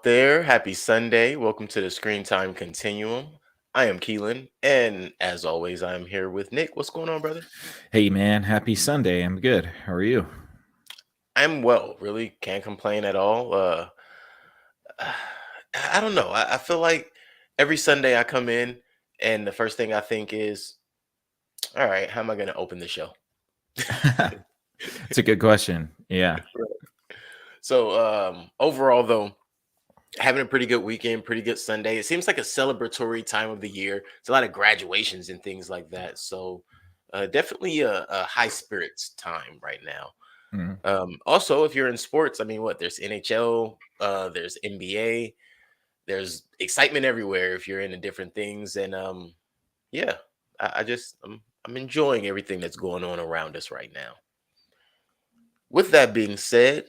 there? Happy Sunday. Welcome to the Screen Time Continuum. I am Keelan, and as always, I am here with Nick. What's going on, brother? Hey man, happy Sunday. I'm good. How are you? I'm well, really can't complain at all. I don't know. I feel like every Sunday I come in, and the first thing I think is, all right, how am I going to open the show? It's a good question. Yeah. So, overall, though, having a pretty good weekend, pretty good Sunday. It seems like a celebratory time of the year. It's a lot of graduations and things like that. So, definitely a high spirits time right now. Mhm. Also, if you're in sports, I mean, what there's NHL, there's NBA, there's excitement everywhere if you're into different things, and yeah, I'm enjoying everything that's going on around us right now. With that being said,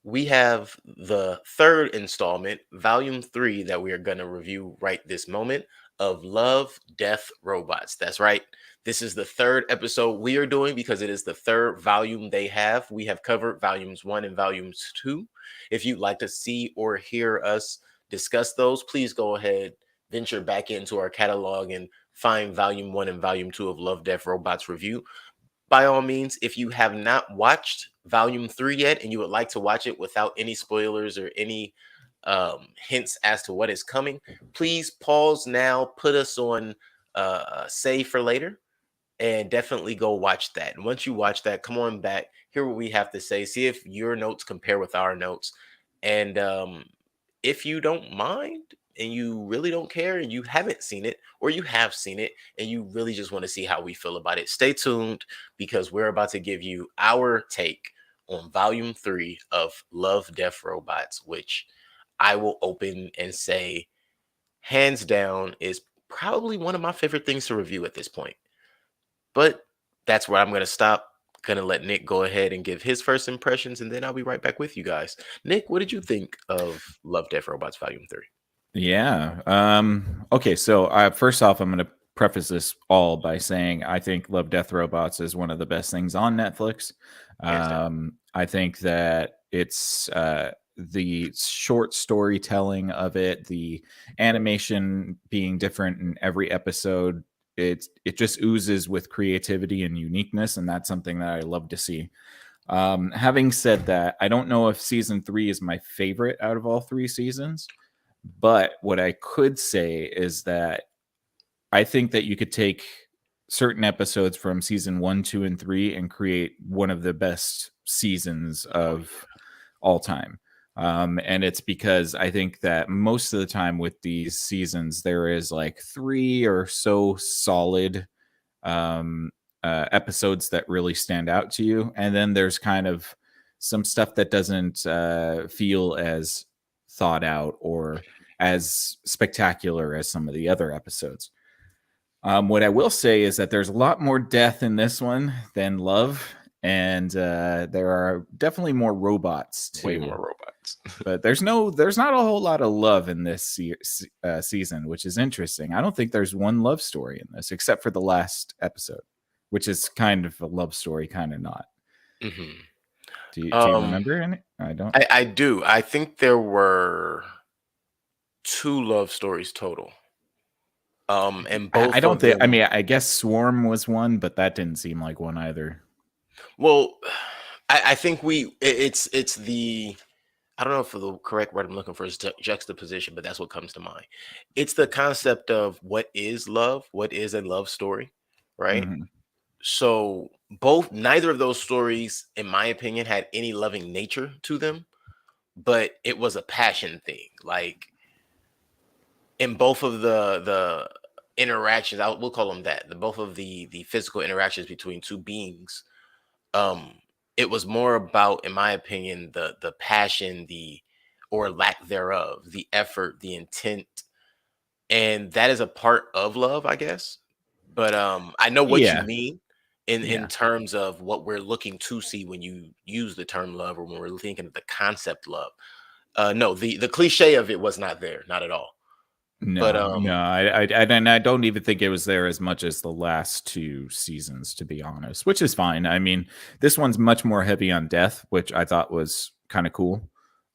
we have the third installment, volume 3, that we are going to review right this moment of Love, Death, Robots. That's right. This is the third episode we are doing because it is the third volume they have. We have covered volumes 1 and volumes 2. If you'd like to see or hear us discuss those, please go ahead, venture back into our catalog and find volume 1 and volume 2 of Love, Death, Robots review. By all means, if you have not watched volume 3 yet and you would like to watch it without any spoilers or any hints as to what is coming, please pause now, put us on save for later, and definitely go watch that. And once you watch that, come on back, hear what we have to say, see if your notes compare with our notes. And if you don't mind and you really don't care and you haven't seen it, or you have seen it and you really just want to see how we feel about it, stay tuned because we're about to give you our take on volume 3 of Love, Death, Robots, which I will open and say, hands down, is probably one of my favorite things to review at this point. But that's where I'm going to stop. Gonna let Nick go ahead and give his first impressions, and then I'll be right back with you guys. Nick, what did you think of Love, Death, Robots Volume 3? Yeah. Okay, so first off, I'm going to preface this all by saying I think Love, Death, Robots is one of the best things on Netflix. Hands down. I think that it's the short storytelling of it, the animation being different in every episode. It just oozes with creativity and uniqueness, and that's something that I love to see. Having said that, I don't know if season 3 is my favorite out of all 3 seasons, but what I could say is that I think that you could take certain episodes from season 1, 2, and 3 and create one of the best seasons of all time. And it's because I think that most of the time with these seasons, there is like 3 or so solid episodes that really stand out to you. And then there's kind of some stuff that doesn't feel as thought out or as spectacular as some of the other episodes. What I will say is that there's a lot more death in this one than love, and there are definitely more robots too. Way more robots. But there's not a whole lot of love in this season, which is interesting. I don't think there's one love story in this, except for the last episode, which is kind of a love story, kind of not. hmm Do you remember any? I don't. I do. I think there were 2 love stories total. And both I don't of think. I them. mean, I guess Swarm was one, but that didn't seem like one either. Well, I think it's the, I don't know if the correct word I'm looking for is juxtaposition, but that's what comes to mind. It's the concept of what is love, what is a love story, right? Mm-hmm. So neither of those stories, in my opinion, had any loving nature to them, but it was a passion thing. Like in both of the interactions, we'll call them that. Both of the physical interactions between two beings, um, it was more about, in my opinion, the passion, the or lack thereof, the effort, the intent, and that is a part of love, I guess. But I know what you Yeah, mean in yeah. terms of what we're looking to see when you use the term love, or when we're thinking of the concept love. No, the cliche of it was not there, not at all. But No. I don't even think it was there as much as the last 2 seasons, to be honest, which is fine. I mean, this one's much more heavy on death, which I thought was kind of cool.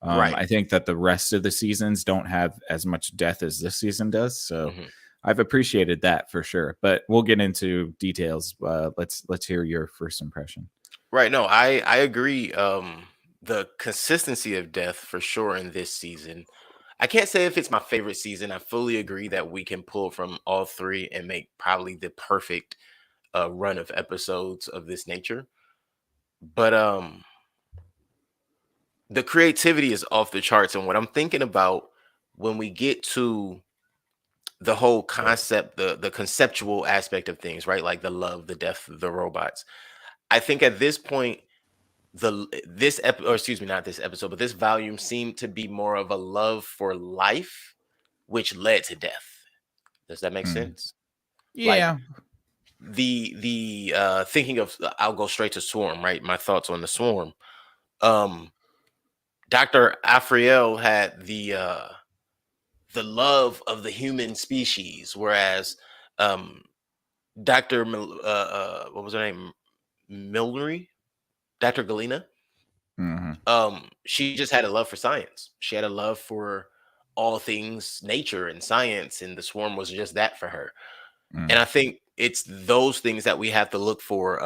Right. I think that the rest of the seasons don't have as much death as this season does. So Mhm. I've appreciated that for sure. But we'll get into details. Let's hear your first impression. Right. No, I agree. The consistency of death for sure in this season. I can't say if it's my favorite season. I fully agree that we can pull from all three and make probably the perfect run of episodes of this nature. But the creativity is off the charts, and what I'm thinking about when we get to the whole concept, the conceptual aspect of things, right? Like the love, the death, the robots. I think at this point, or excuse me, not this episode, but this volume seemed to be more of a love for life, which led to death. Does that make Mm. sense? Like Yeah. the thinking of, I'll go straight to Swarm, right? My thoughts on the Swarm. Um, Dr. Afriel had the love of the human species, whereas um Dr. What was her name? Milnery, Dr. Galena. Hmm. She just had a love for science. She had a love for all things nature and science, and the Swarm was just that for her. And Mm. I think it's those things that we have to look for.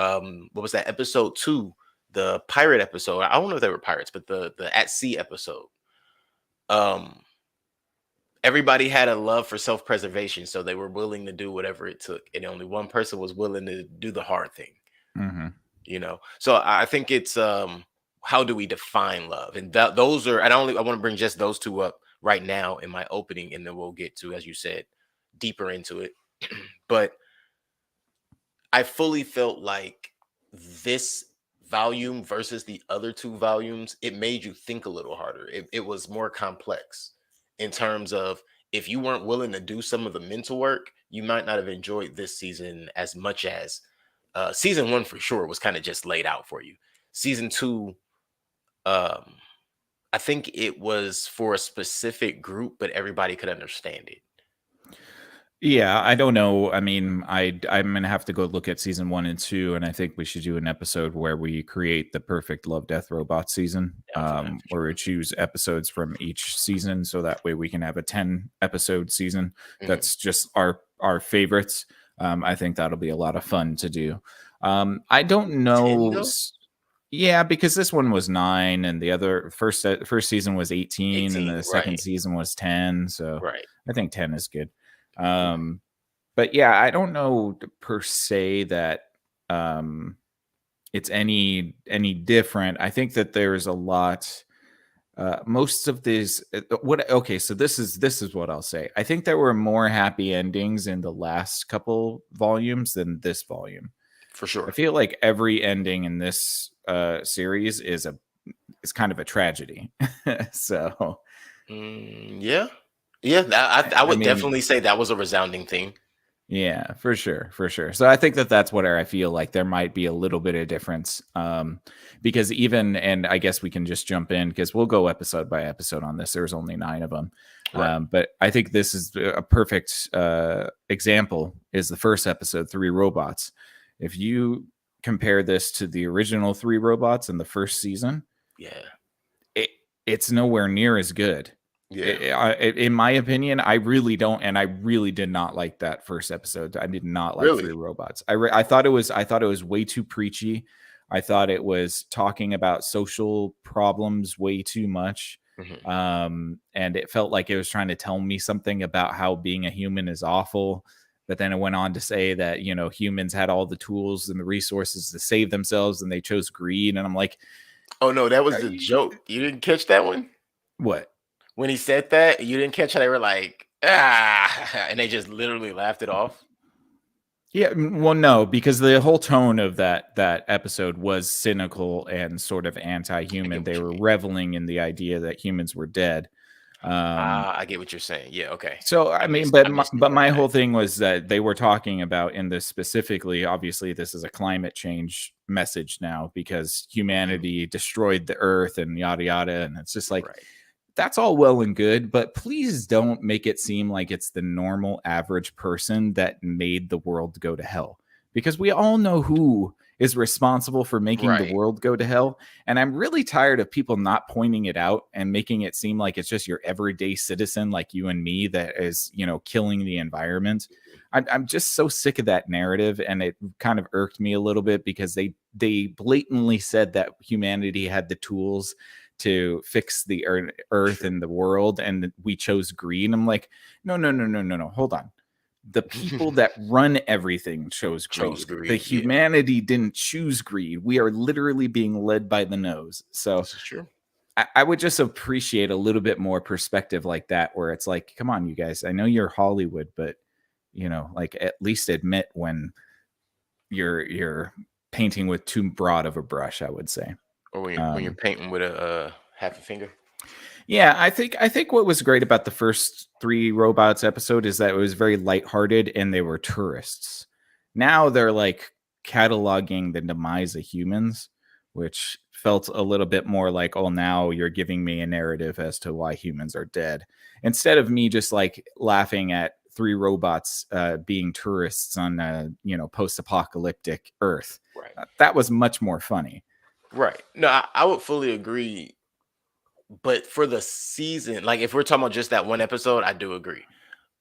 What was that, episode 2, the pirate episode? I don't know if they were pirates, but the at sea episode. Um, Everybody had a love for self-preservation, so they were willing to do whatever it took, and only one person was willing to do the hard thing. Hmm. So I think it's how do we define love, and those are, I want to bring just those two up right now in my opening, and then we'll get to, as you said, deeper into it. But I fully felt like this volume versus the other two volumes, it made you think a little harder. It was more complex in terms of, if you weren't willing to do some of the mental work, you might not have enjoyed this season as much as season 1 for sure was kind of just laid out for you. Season 2, um, I think it was for a specific group, but everybody could understand it. Yeah, I don't know. I mean, I'm gonna have to go look at season 1 and 2, and I think we should do an episode where we create the perfect Love Death Robot season, Down for that for where we choose episodes from each season, so that way we can have a 10 episode season. sure. That's just our favorites. I think that'll be a lot of fun to do. I don't 10 know. though. Yeah, because this one was 9, and the other first season was 18, and 18, the second right, season was 10. So right. I think 10 is good. Okay. Um, but yeah, I don't know per se that um, it's any different. I think that there's a lot. Most of these, what? Okay, so this is what I'll say. I think there were more happy endings in the last couple volumes than this volume. For I sure. feel like every ending in this series is kind of a tragedy. So Yeah. Yeah, I I would mean, definitely say that was a resounding thing. yeah, for sure, for sure. So I think that that's where I feel like there might be a little bit of difference, because even, and I guess we can just jump in because we'll go episode by episode on this. There's only 9 of them, Right. but I think this is a perfect example. Is the first episode, Three Robots? If you compare this to the original Three Robots in the first season, Yeah. it it's nowhere near as good. Yeah. In my opinion, I really don't, and I really did not like that first episode. I did not like Three Really? Robots. I thought it was way too preachy. I thought it was talking about social problems way too much. Mhm. And it felt like it was trying to tell me something about how being a human is awful. But then it went on to say that, humans had all the tools and the resources to save themselves and they chose greed. And I'm like, Oh, no, that was are the you, joke. You didn't catch that one? what? When he said that, you didn't catch how they were like, "Ah," and they just literally laughed it off? Yeah, well, no, because the whole tone of that episode was cynical and sort of I anti-human. get They what you were mean. reveling in the idea that humans were dead. Um, I get what you're saying. Yeah, okay. so I mean, but I my, missed the but part of my that. whole thing was that they were talking about in this specifically. Obviously, this is a climate change message now because Mhm. humanity destroyed the earth and yada yada, and it's just like Right. that's all well and good, but please don't make it seem like it's the normal average person that made the world go to hell. because we all know who is responsible for making the Right. world go to hell. And I'm really tired of people not pointing it out and making it seem like it's just your everyday citizen like you and me that is, killing the environment. I'm just so sick of that narrative, and it kind of irked me a little bit because they blatantly said that humanity had the tools to fix the earth True. and the world, and we chose greed. I'm like, no, no, no, no, no, no. Hold on. The people that run everything chose Chose greed. The greed. Yeah, humanity didn't choose greed. We are literally being led by the nose. So this is true. I would just appreciate a little bit more perspective like that, where it's like, come on, you guys. I know you're Hollywood, but like at least admit when you're painting with too broad of a brush, I would say. Or when you're Um, painting with a half a finger. Yeah, I think what was great about the first three robots episode is that it was very lighthearted and they were tourists. Now they're like cataloging the demise of humans, which felt a little bit more like, oh, now you're giving me a narrative as to why humans are dead, instead of me just like laughing at three robots being tourists on a post-apocalyptic Earth. Right. That was much more funny. Right. No, I would fully agree. But for the season, like if we're talking about just that one episode, I do agree.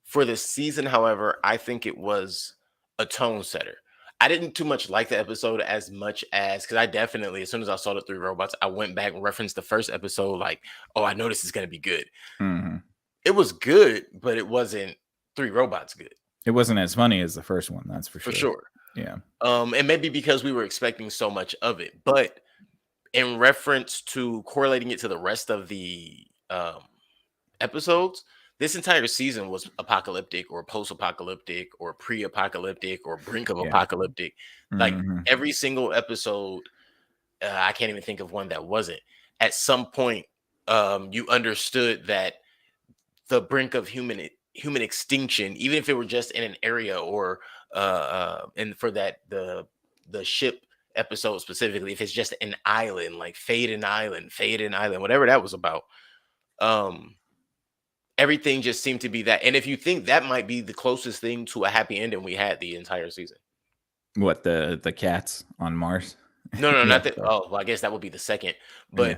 For the season, however, I think it was a tone setter. I didn't too much like the episode as much as because I definitely, as soon as I saw the three robots, I went back and referenced the first episode, like, oh, I know this is gonna be good. Mm-hmm. It was good, but it wasn't three robots good. It wasn't as funny as the first one, that's for For sure. sure. Yeah. And maybe because we were expecting so much of it, but in reference to correlating it to the rest of the episodes, this entire season was apocalyptic or post-apocalyptic or pre-apocalyptic or brink of Yeah. apocalyptic. Like Mm-hmm. every single episode, I can't even think of one that wasn't. At some point, you understood that the brink of human extinction, even if it were just in an area or and for that the ship episode specifically, if it's just an island, like Fade an Island, whatever that was about. Um, everything just seemed to be that. And if you think that might be the closest thing to a happy ending we had the entire season. What, the cats on Mars? No, no, Yeah. not that. Sorry. Oh, well, I guess that would be the second. Yeah.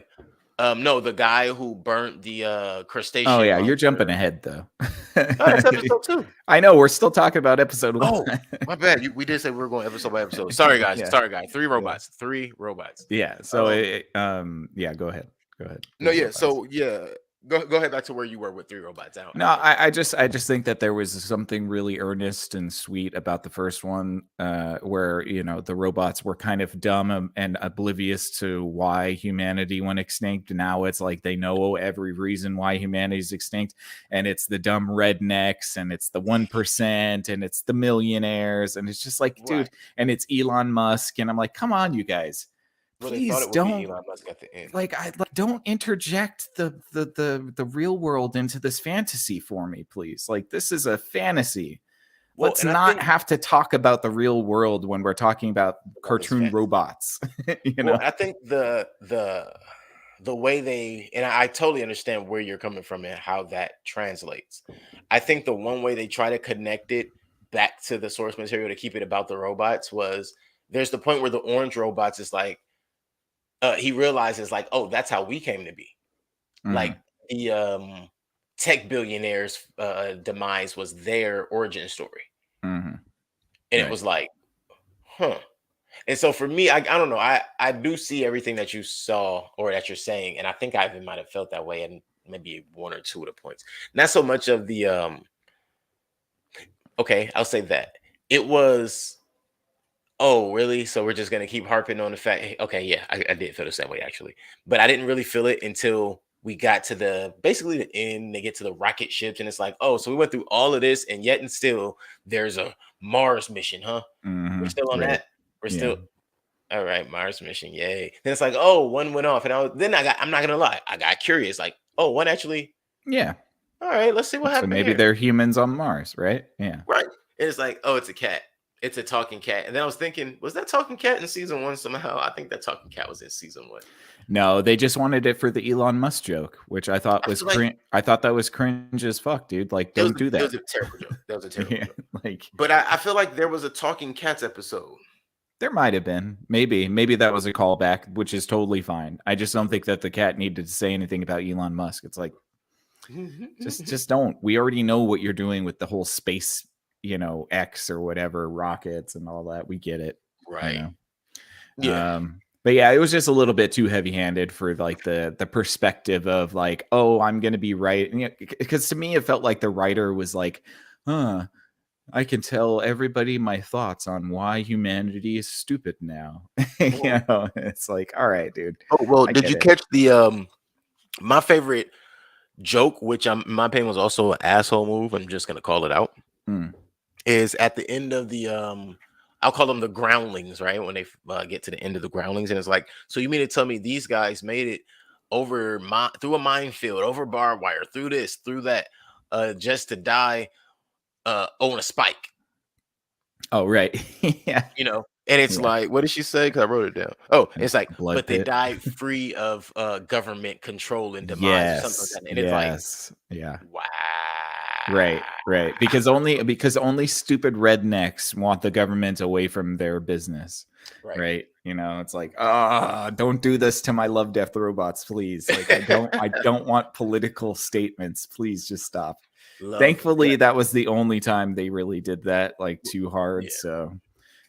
But no, the guy who burnt the Oh crustacean yeah, you're jumping monster. ahead though. Oh, that's episode 2. I know we're still talking about episode 1. Oh, my bad. We did say we were going episode by episode. Sorry, guys. Yeah. Sorry, guys. Three Yeah. robots. Three robots. Yeah. So Um, yeah, go ahead. Go ahead. no, Three yeah. robots. So yeah, go ahead back to where you were with three robots. No, I get I just think that there was something really earnest and sweet about the first one, where the robots were kind of dumb and oblivious to why humanity went extinct. Now it's like they know every reason why humanity's extinct, and it's the dumb rednecks, and it's the 1%, and it's the millionaires, and it's just like, right. dude, and it's Elon Musk, and I'm like, come on, you guys. Well, they thought Please it would be don't Elon Musk at the end. don't interject the real world into this fantasy for me, please. Like, this is a fantasy. Well, Let's and I not think have to talk about the real world when we're talking about about this cartoon fantasy. robots. Well, I think the way they and I totally understand where you're coming from and how that translates. I think the one way they try to connect it back to the source material to keep it about the robots was there's the point where the orange robots is like he realizes like, oh, that's how we came to be. Like Mhm. the tech billionaires demise was their origin story. Mhm. And it Right. was like, huh. And so for me, I don't know. I do see everything that you saw or that you're saying, and I think I even might have felt that way and maybe one or two of the points. Not so much of the okay, I'll say that. It was oh, really? So we're just gonna keep harping on the fact. Okay, yeah, I did feel the same way actually, but I didn't really feel it until we got to the basically the end. They get to the rocket ships, and it's like, oh, so we went through all of this, and yet and still there's a Mars mission, huh? We're Mhm. still on Right. that. We're Yeah. still all right. Mars mission, yay! Then it's like, oh, one went off, and then I'm not gonna lie, I got curious, like, oh, one actually. Yeah. All right, let's see what So happened maybe here. they're humans on Mars, right? Yeah. Right. And it's like, oh, it's a cat. It's a talking cat. And then I was thinking, was that talking cat in season one somehow? I think that talking cat was in season one. No, they just wanted it for the Elon Musk joke, which I thought I was feel like cringe. I thought that was cringe as fuck, dude. Like, it was don't do it that. was a terrible joke. That was a terrible Yeah. joke. Like, But I feel like there was a Talking Cats episode. there might have been. Maybe that was a callback, which is totally fine. I just don't think that the cat needed to say anything about Elon Musk. It's like, just don't. We already know what you're doing with the whole space, X or whatever, rockets and all that. We get it, Right. Yeah. But yeah, it was just a little bit too heavy-handed for like the perspective of like, oh, I'm gonna be right. Because to me, it felt like the writer was like, I can tell everybody my thoughts on why humanity is stupid now. It's like, all right, dude. Oh, well, I did get you it. catch the my favorite joke, which in my opinion was also an asshole move, I'm just gonna call it out, Hmm. is at the end of the I'll call them the groundlings, right? When they get to the end of the groundlings, and it's like, so you mean to tell me these guys made it over through a minefield, over barbed wire, through this, through that, just to die on a spike, Oh, right. Yeah. And it's Yeah. like, what did she say? Because I wrote it down. Oh, A it's like, blood but they pit. died free of government control and demise or something like Yes. that. And it's like, Yes. Yeah. wow. Right, right. Because only stupid rednecks want the government away from their business. Right. Right. It's like, don't do this to my love death robots, please. Like, I don't want political statements. Please just stop. Love Thankfully, death. that was the only time they really did that, like, too hard. Yeah. So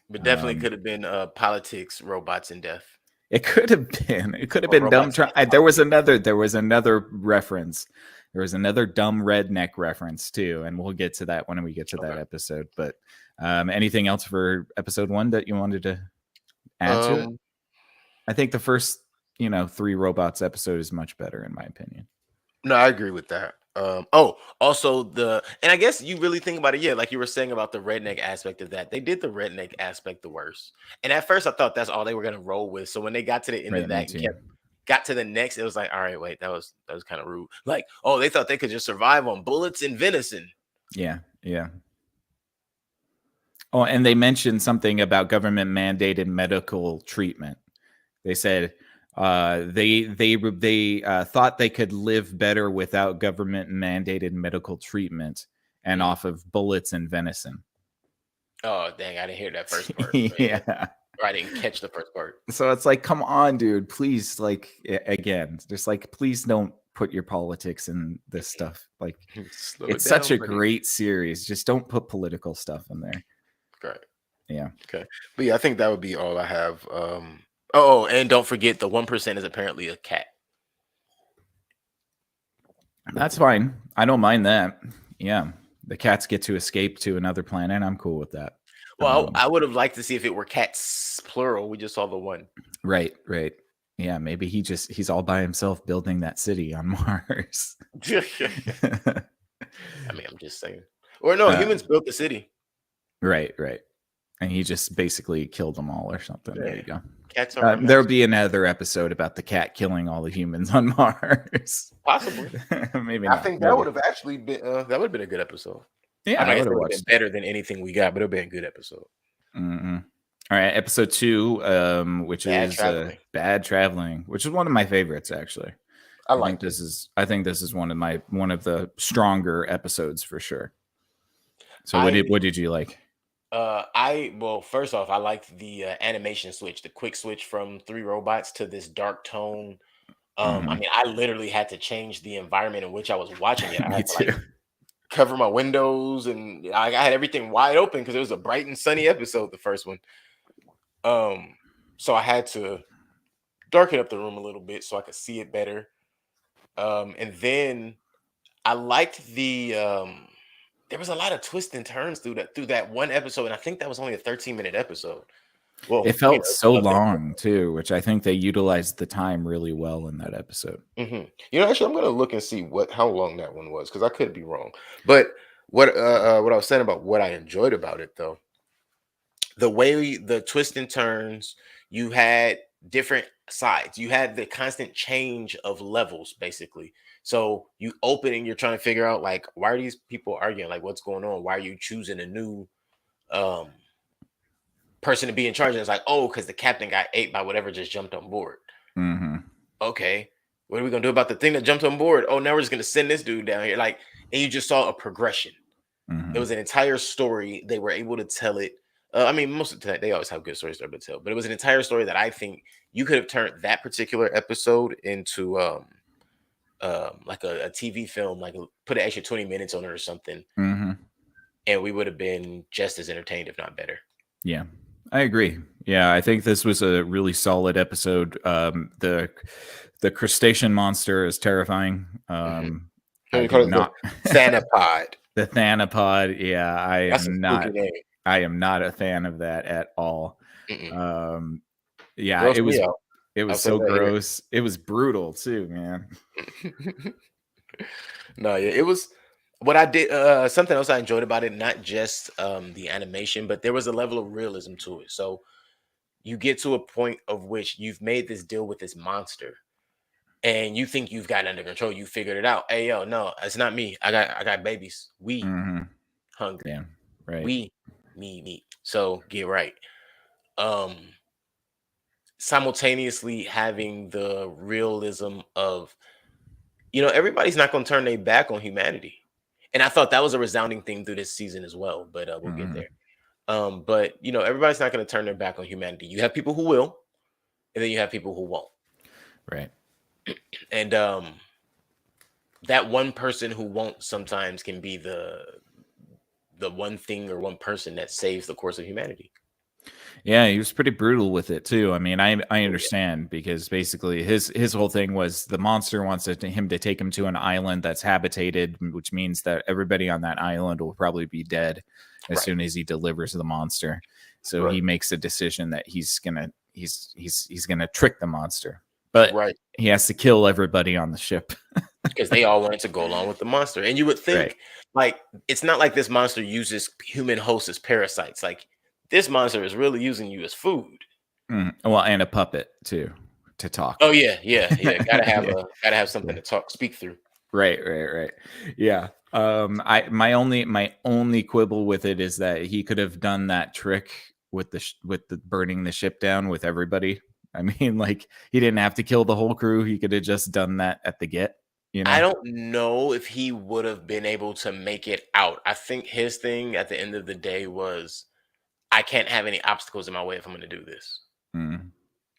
But definitely um could have been politics, robots, and death. it could have been. It could have Or been dumb. robots and There was politics. another. There was another reference. There was another dumb redneck reference too, and we'll get to that when we get to that Okay. episode. But anything else for episode 1 that you wanted to add to it? Um, I think the first, 3 robots episode is much better in my opinion. no, I agree with that. Oh, also and I guess you really think about it, yeah, like you were saying about the redneck aspect of that. They did the redneck aspect the worst. And at first I thought that's all they were gonna roll with. So when they got to the end of Right, me that and too. got to the next, it was like, all right, wait, that was kind of rude. Like, oh, they thought they could just survive on bullets and venison. Yeah, yeah. Oh, and they mentioned something about government mandated medical treatment. They said they thought they could live better without government mandated medical treatment and off of bullets and venison. Oh, dang, I didn't hear that first part. Yeah. Yeah. Or I didn't catch the first part. So it's like, come on, dude, please, like, again, just like, please don't put your politics in this stuff. Like, Slow it it's such down, a buddy. great series. Just don't put political stuff in there. Correct. Yeah. Okay. But yeah, I think that would be all I have. Oh, and don't forget the 1% is apparently a cat. That's fine. I don't mind that. Yeah. The cats get to escape to another planet. I'm cool with that. Well, I would have liked to see if it were cats plural. We just saw the one. Right, right. Yeah, maybe he's all by himself building that city on Mars. I mean, I'm just saying. Or no, humans built the city. Right, right. And he just basically killed them all or something. Yeah. There you go. Cats are there'll be another episode about the cat killing all the humans on Mars. possibly. Maybe I not. think that would have actually been that would have been a good episode. Yeah, I mean, I it would have would have watched been better than anything we got, but it'll be a good episode. Mm-hmm. All right, episode 2, which is Bad Traveling, which is one of my favorites actually. I think this is one of the stronger episodes for sure. So what did you like? Well, first off, I liked the animation switch, the quick switch from 3 robots to this dark tone. I mean, I literally had to change the environment in which I was watching it. I had to like cover my windows, and I had everything wide open because it was a bright and sunny episode, the first one. So I had to darken up the room a little bit so I could see it better. And then I liked the there was a lot of twists and turns through that one episode, and I think that was only a 13-minute episode. Well, it felt so long too, which I think they utilized the time really well in that episode. Actually, I'm gonna look and see how long that one was because I could be wrong. But what I was saying about what I enjoyed about it, though, the way the twists and turns, you had different sides. You had the constant change of levels, basically. So you open and you're trying to figure out like, why are these people arguing? Like, what's going on? Why are you choosing a new person to be in charge? And it's like, oh, because the captain got ate by whatever just jumped on board. Okay, what are we gonna do about the thing that jumped on board? Oh, now we're just gonna send this dude down here. Like, and you just saw a progression. It Mhm. was an entire story. They were able to tell it. I mean, most of the time they always have good stories to tell, but it was an entire story that I think you could have turned that particular episode into like a TV film, like put an extra 20 minutes on it or something, Mhm. and we would have been just as entertained, if not better. Yeah, I agree. Yeah, I think this was a really solid episode. The crustacean monster is terrifying. Hmm. I You do call it the not Thanapod. the Thanapod. Yeah, That's a spooky name. I am not a fan of that at all. Mm-mm. Um, yeah, Gross me out. it I'll was say so that here. gross. It was brutal too, man. No, yeah, it was what I did. Something else I enjoyed about it, not just the animation, but there was a level of realism to it. So you get to a point of which you've made this deal with this monster, and you think you've got it under control. You figured it out. Hey, yo, no, it's not me. I got babies. We Hmm. hungry. Yeah, right. We need meat. So get right. Um, Simultaneously having the realism of everybody's not going to turn their back on humanity. And I thought that was a resounding theme through this season as well, but we'll get Hmm. there. But everybody's not going to turn their back on humanity. You have people who will, and then you have people who won't. Right. And that one person who won't sometimes can be the one thing or one person that saves the course of humanity. Yeah, he was pretty brutal with it too. I mean, I Oh yeah. understand because basically his whole thing was the monster wants him to take him to an island that's habitated, which means that everybody on that island will probably be dead as Right. soon as he delivers the monster. So Right. he makes a decision that he's gonna trick the monster, but Right. he has to kill everybody on the ship. Because they all wanted to go along with the monster. And you would Right. think, like, it's not like this monster uses human hosts as parasites. Like, this monster is really using you as food. Well, and a puppet too to talk. Oh yeah, yeah, yeah. Yeah. Gotta have something Yeah. to speak through. Right. Yeah. I my only quibble with it is that he could have done that trick with with the burning the ship down with everybody. I mean, like he didn't have to kill the whole crew. He could have just done that at the get, you I know? don't know if he would have been able to make it out. I think his thing at the end of the day was, I can't have any obstacles in my way if I'm going to do this. Mm,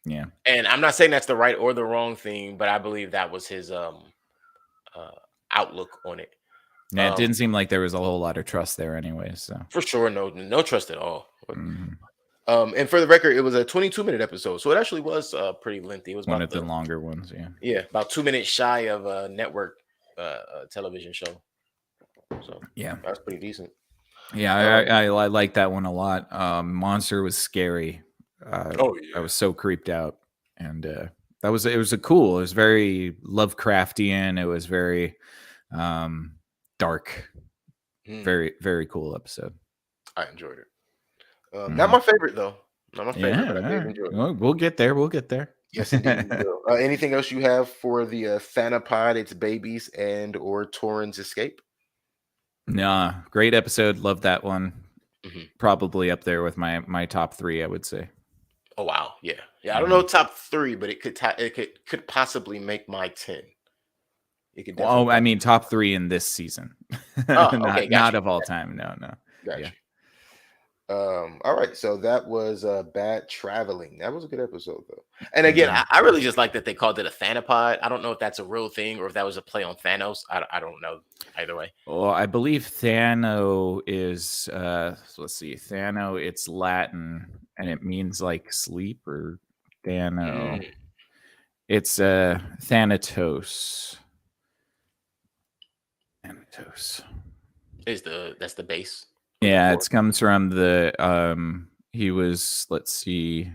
yeah. And I'm not saying that's the right or the wrong thing, but I believe that was his uh outlook on it. Yeah, it Um didn't seem like there was a whole lot of trust there anyway, so for sure, no trust at all. mhm. And for the record, it was a 22-minute episode, so it actually was pretty lengthy. It was One about of the longer ones, yeah. about 2 minutes shy of a network television show. So Yeah. that's pretty decent. Yeah, Um, I like that one a lot. Monster was scary. oh I yeah. was so creeped out, and it was a cool. It was very Lovecraftian. It was very um, dark. Hmm, Very cool episode. I enjoyed it. Not Hmm. my favorite though. Not my favorite, Yeah, but I did yeah. enjoy it. We'll get there. We'll get there. Yes, indeed, we will. Anything else you have for the Thanapod, its babies, and or Torin's escape? Nah, great episode. Love that one. Hmm. Probably up there with my top three. I would say. Oh wow, yeah, yeah. I don't know Mhm. top three, but it could possibly make my 10. It could definitely Well, I mean, possibly. top three in this season, Oh, okay, got not you, of all time. No, no. got Yeah. you. All right, so that was bad traveling. That was a good episode though. And again, Mhm. I really just like that they called it a Thanapod. I don't know if that's a real thing or if that was a play on Thanos. I don't know either way. Well, I believe Thano is let's see, Thano, it's Latin and it means like sleep or Thano. Mm, It's Thanatos. Thanatos. that's the base or the Yeah, core. it comes from the he was, let's see,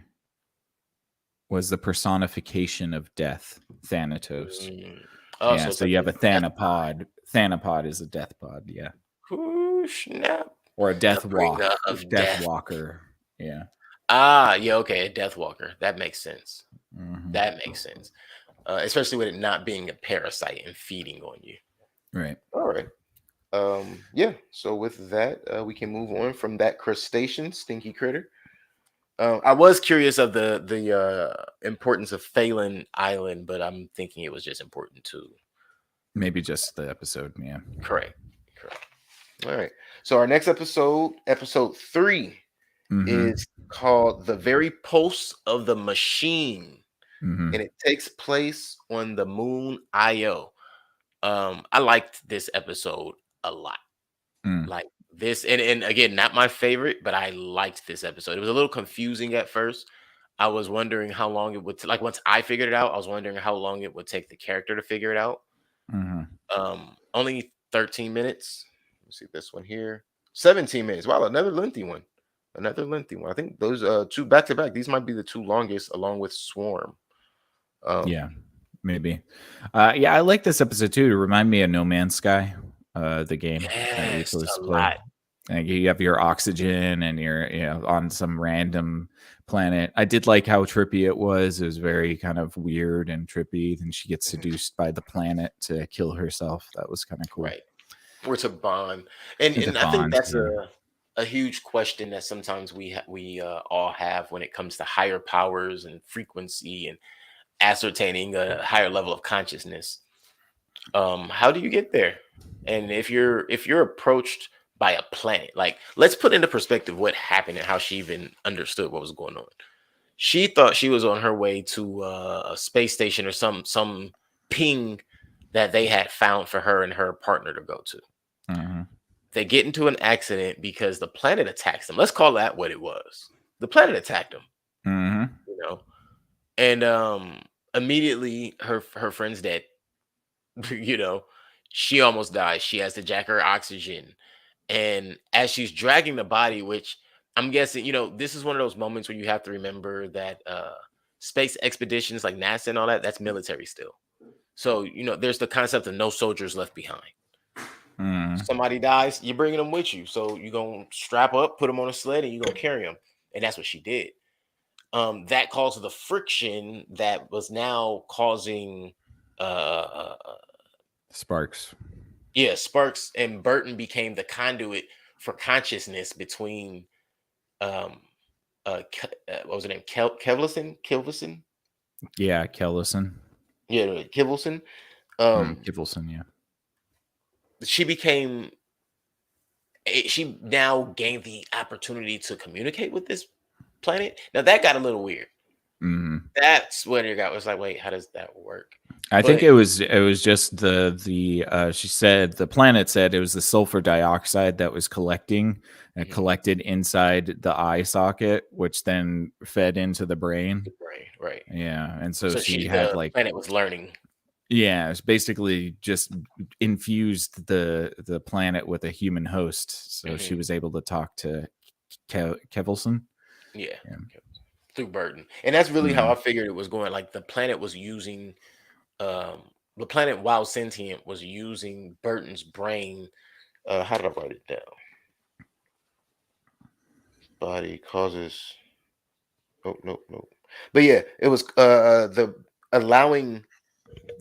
was the personification of death, Thanatos. Mm. Oh, Yeah, so it's so like you have a a death. Thanapod. Thanapod is a death pod, yeah. Ooh, snap! Or a The bringer of death death. walker. Yeah. Ah, yeah, okay, a Death Walker. That makes sense. Hmm. That makes sense. Especially with it not being a parasite and feeding on you. Right. All right. Yeah. So with that, we can move on from that crustacean stinky critter. I was curious of the importance of Phelan Island, but I'm thinking it was just important too. Maybe just the episode, yeah. Correct. Correct. All right. So our next episode, episode 3, Mm-hmm. is called "The Very Pulse of the Machine," Mm-hmm. and it takes place on the moon Io. I liked this episode a lot. Mm. Like this, and again, not my favorite, but I liked this episode. It was a little confusing at first. I was wondering how long it would like once I figured it out, I was wondering how long it would take the character to figure it out. Mm-hmm. Only 13 minutes. Let's see this one here. 17 minutes. Wow, another lengthy one. Another lengthy one. I think those two back to back. These might be the two longest along with Swarm. Um Yeah, maybe. Yeah, I like this episode too. To remind me of No Man's Sky, the game that we yes, used to a play. lot. And you have your oxygen, and you're on some random planet. I did like how trippy it was. It was very kind of weird and trippy. Then she gets Mhm. seduced by the planet to kill herself. That was kind of cool. Right. Or to bond. And And to I think bond, that's yeah. a huge question that sometimes we all have when it comes to higher powers and frequency and ascertaining a higher level of consciousness. How do you get there? And if you're approached by a planet, like let's put into perspective what happened and how she even understood what was going on. She thought she was on her way to a space station or some ping that they had found for her and her partner to go to. Mm-hmm. They get into an accident because the planet attacks them. Let's call that what it was. The planet attacked them, Mm-hmm. you know, and immediately her friend's dead. you know, she almost dies. She has to jack her oxygen, and as she's dragging the body, which I'm guessing, this is one of those moments where you have to remember that space expeditions like NASA and all that, that's military still. So there's the concept of no soldiers left behind. Mm-hmm. Somebody dies, you're bringing them with you. So you're going to strap up, put them on a sled, and you're going to carry them. And that's what she did. That caused the friction that was now causing, Sparks. yeah, Sparks and Burton became the conduit for consciousness between, um, what was her name? Kevlison? Yeah, Kellison. Yeah, Kivelson. Um, Kivelson, yeah. she became, she now gained the opportunity to communicate with this planet. Now that got a little weird. Mm-hmm. That's when it got was like, wait, how does that work? I think But it was just the she said the planet said it was the sulfur dioxide that was mhm, collected inside the eye socket, which then fed into the brain. the brain, right? Yeah, and so So she had the like, planet was learning. yeah, it's basically just infused the planet with a human host, so she Mhm, was able to talk to Kevelson. yeah, Yeah. through Burton, and that's really how Mm-hmm. I figured it was going. Like the planet was using, um, the planet while sentient was using Burton's brain. How did I write it down? Body causes. Oh no no. But yeah, it was the allowing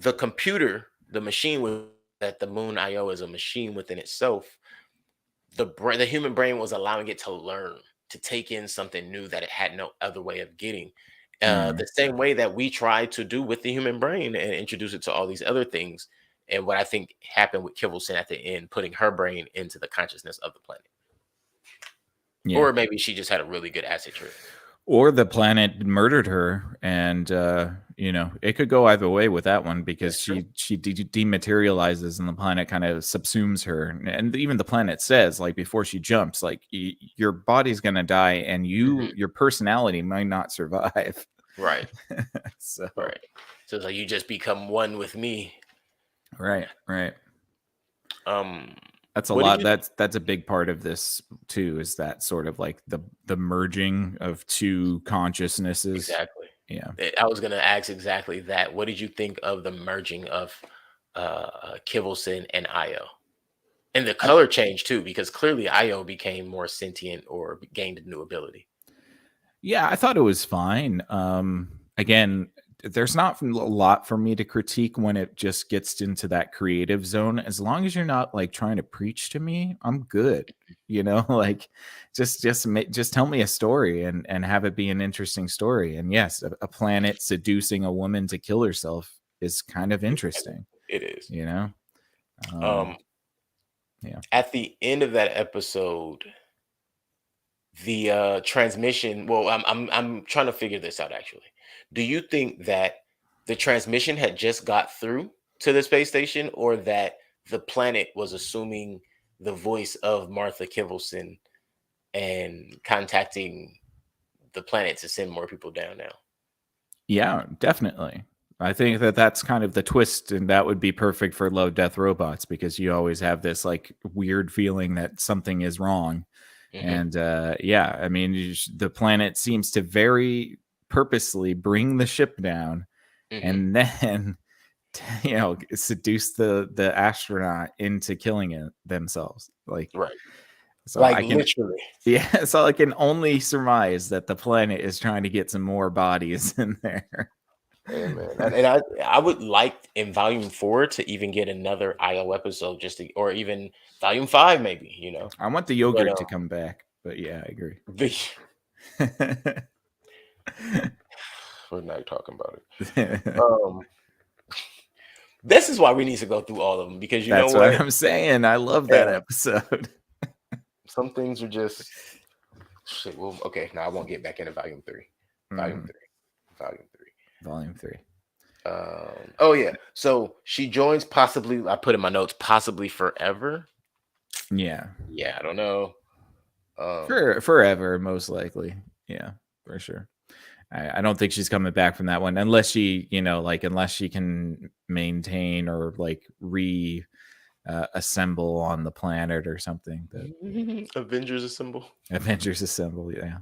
the computer, the machine with that the moon IO is a machine within itself. The human brain was allowing it to learn, to take in something new that it had no other way of getting. The same way that we try to do with the human brain and introduce it to all these other things. And what I think happened with Kivelson at the end, putting her brain into the consciousness of the planet. Yeah. Or maybe she just had a really good acid trip. Or the planet murdered her, and it could go either way with that one, because That's true. she dematerializes and the planet kind of subsumes her. And even the planet says, like, before she jumps, like, your body's gonna die, and Mhm. your personality might not survive. Right. So Right. So it's like you just become one with me. right. Um, That's a what did lot. you That's a big part of this too, is that sort of like the merging of two consciousnesses. exactly? Yeah. I was gonna ask exactly that. What did you think of the merging of Kivelson and Io? And the color change too, because clearly Io became more sentient or gained a new ability. Yeah, I thought it was fine. Again, there's not a lot for me to critique when it just gets into that creative zone. As long as you're not like trying to preach to me, I'm good. Like, just tell me a story, and have it be an interesting story. And yes, a planet seducing a woman to kill herself is kind of Exactly. interesting. It is. You know, um, Um, Yeah. At the end of that episode, the transmission. Well, I'm trying to figure this out actually. Do you think that the transmission had just got through to the space station, or that the planet was assuming the voice of Martha Kivelson and contacting the planet to send more people down now? Yeah, definitely. I think that that's kind of the twist, and that would be perfect for Love, Death, Robots because you always have this like weird feeling that something is wrong. Hmm. And yeah, I mean, the planet seems to very purposely bring the ship down Hmm. and then seduce the astronaut into killing themselves. Like, Right. so Like I can literally. yeah, so I can only surmise that the planet is trying to get some more bodies in there. Yeah, man. And I would like in volume 4 to even get another IO episode, just to, or even volume 5 maybe, you know. I want the But yogurt to come back, but yeah, I agree. the, we're not talking about it. This is why we need to go through all of them, because you know That's what what? I'm saying. I love that Yeah, episode. some things are just shit. Well, okay, now I won't get back into volume 3. Volume Mhm. 3. Volume 3. Volume 3. Oh yeah. So she joins possibly, I put in my notes, possibly forever. Yeah. Yeah, I don't know. For forever, most likely. Yeah, for sure. I don't think she's coming back from that one unless she, like unless she can maintain or like assemble on the planet or something. That Avengers assemble. Avengers assemble. Yeah,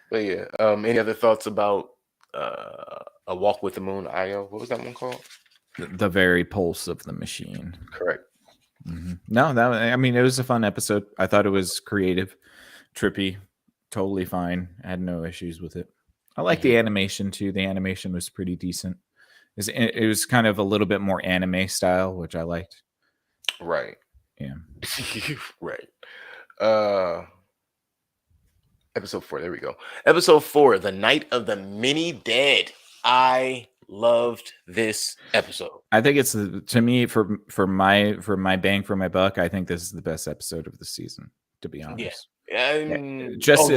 But yeah, any other thoughts about A Walk with the Moon? IO. What was that one called? the very pulse of the machine. Correct. No, I mean, it was a fun episode. I thought it was creative, trippy, totally fine. I had no issues with it. I like Hmm. the animation too. The animation was pretty decent. It was kind of a little bit more anime style, which I liked. Right. Yeah. Right. Uh Episode 4. There we go. Episode 4, The Night of the Many Dead. I loved this episode. I think it's to me for my bang for my buck. I think this is the best episode of the season. To be Yeah. honest, Oh yeah. No, just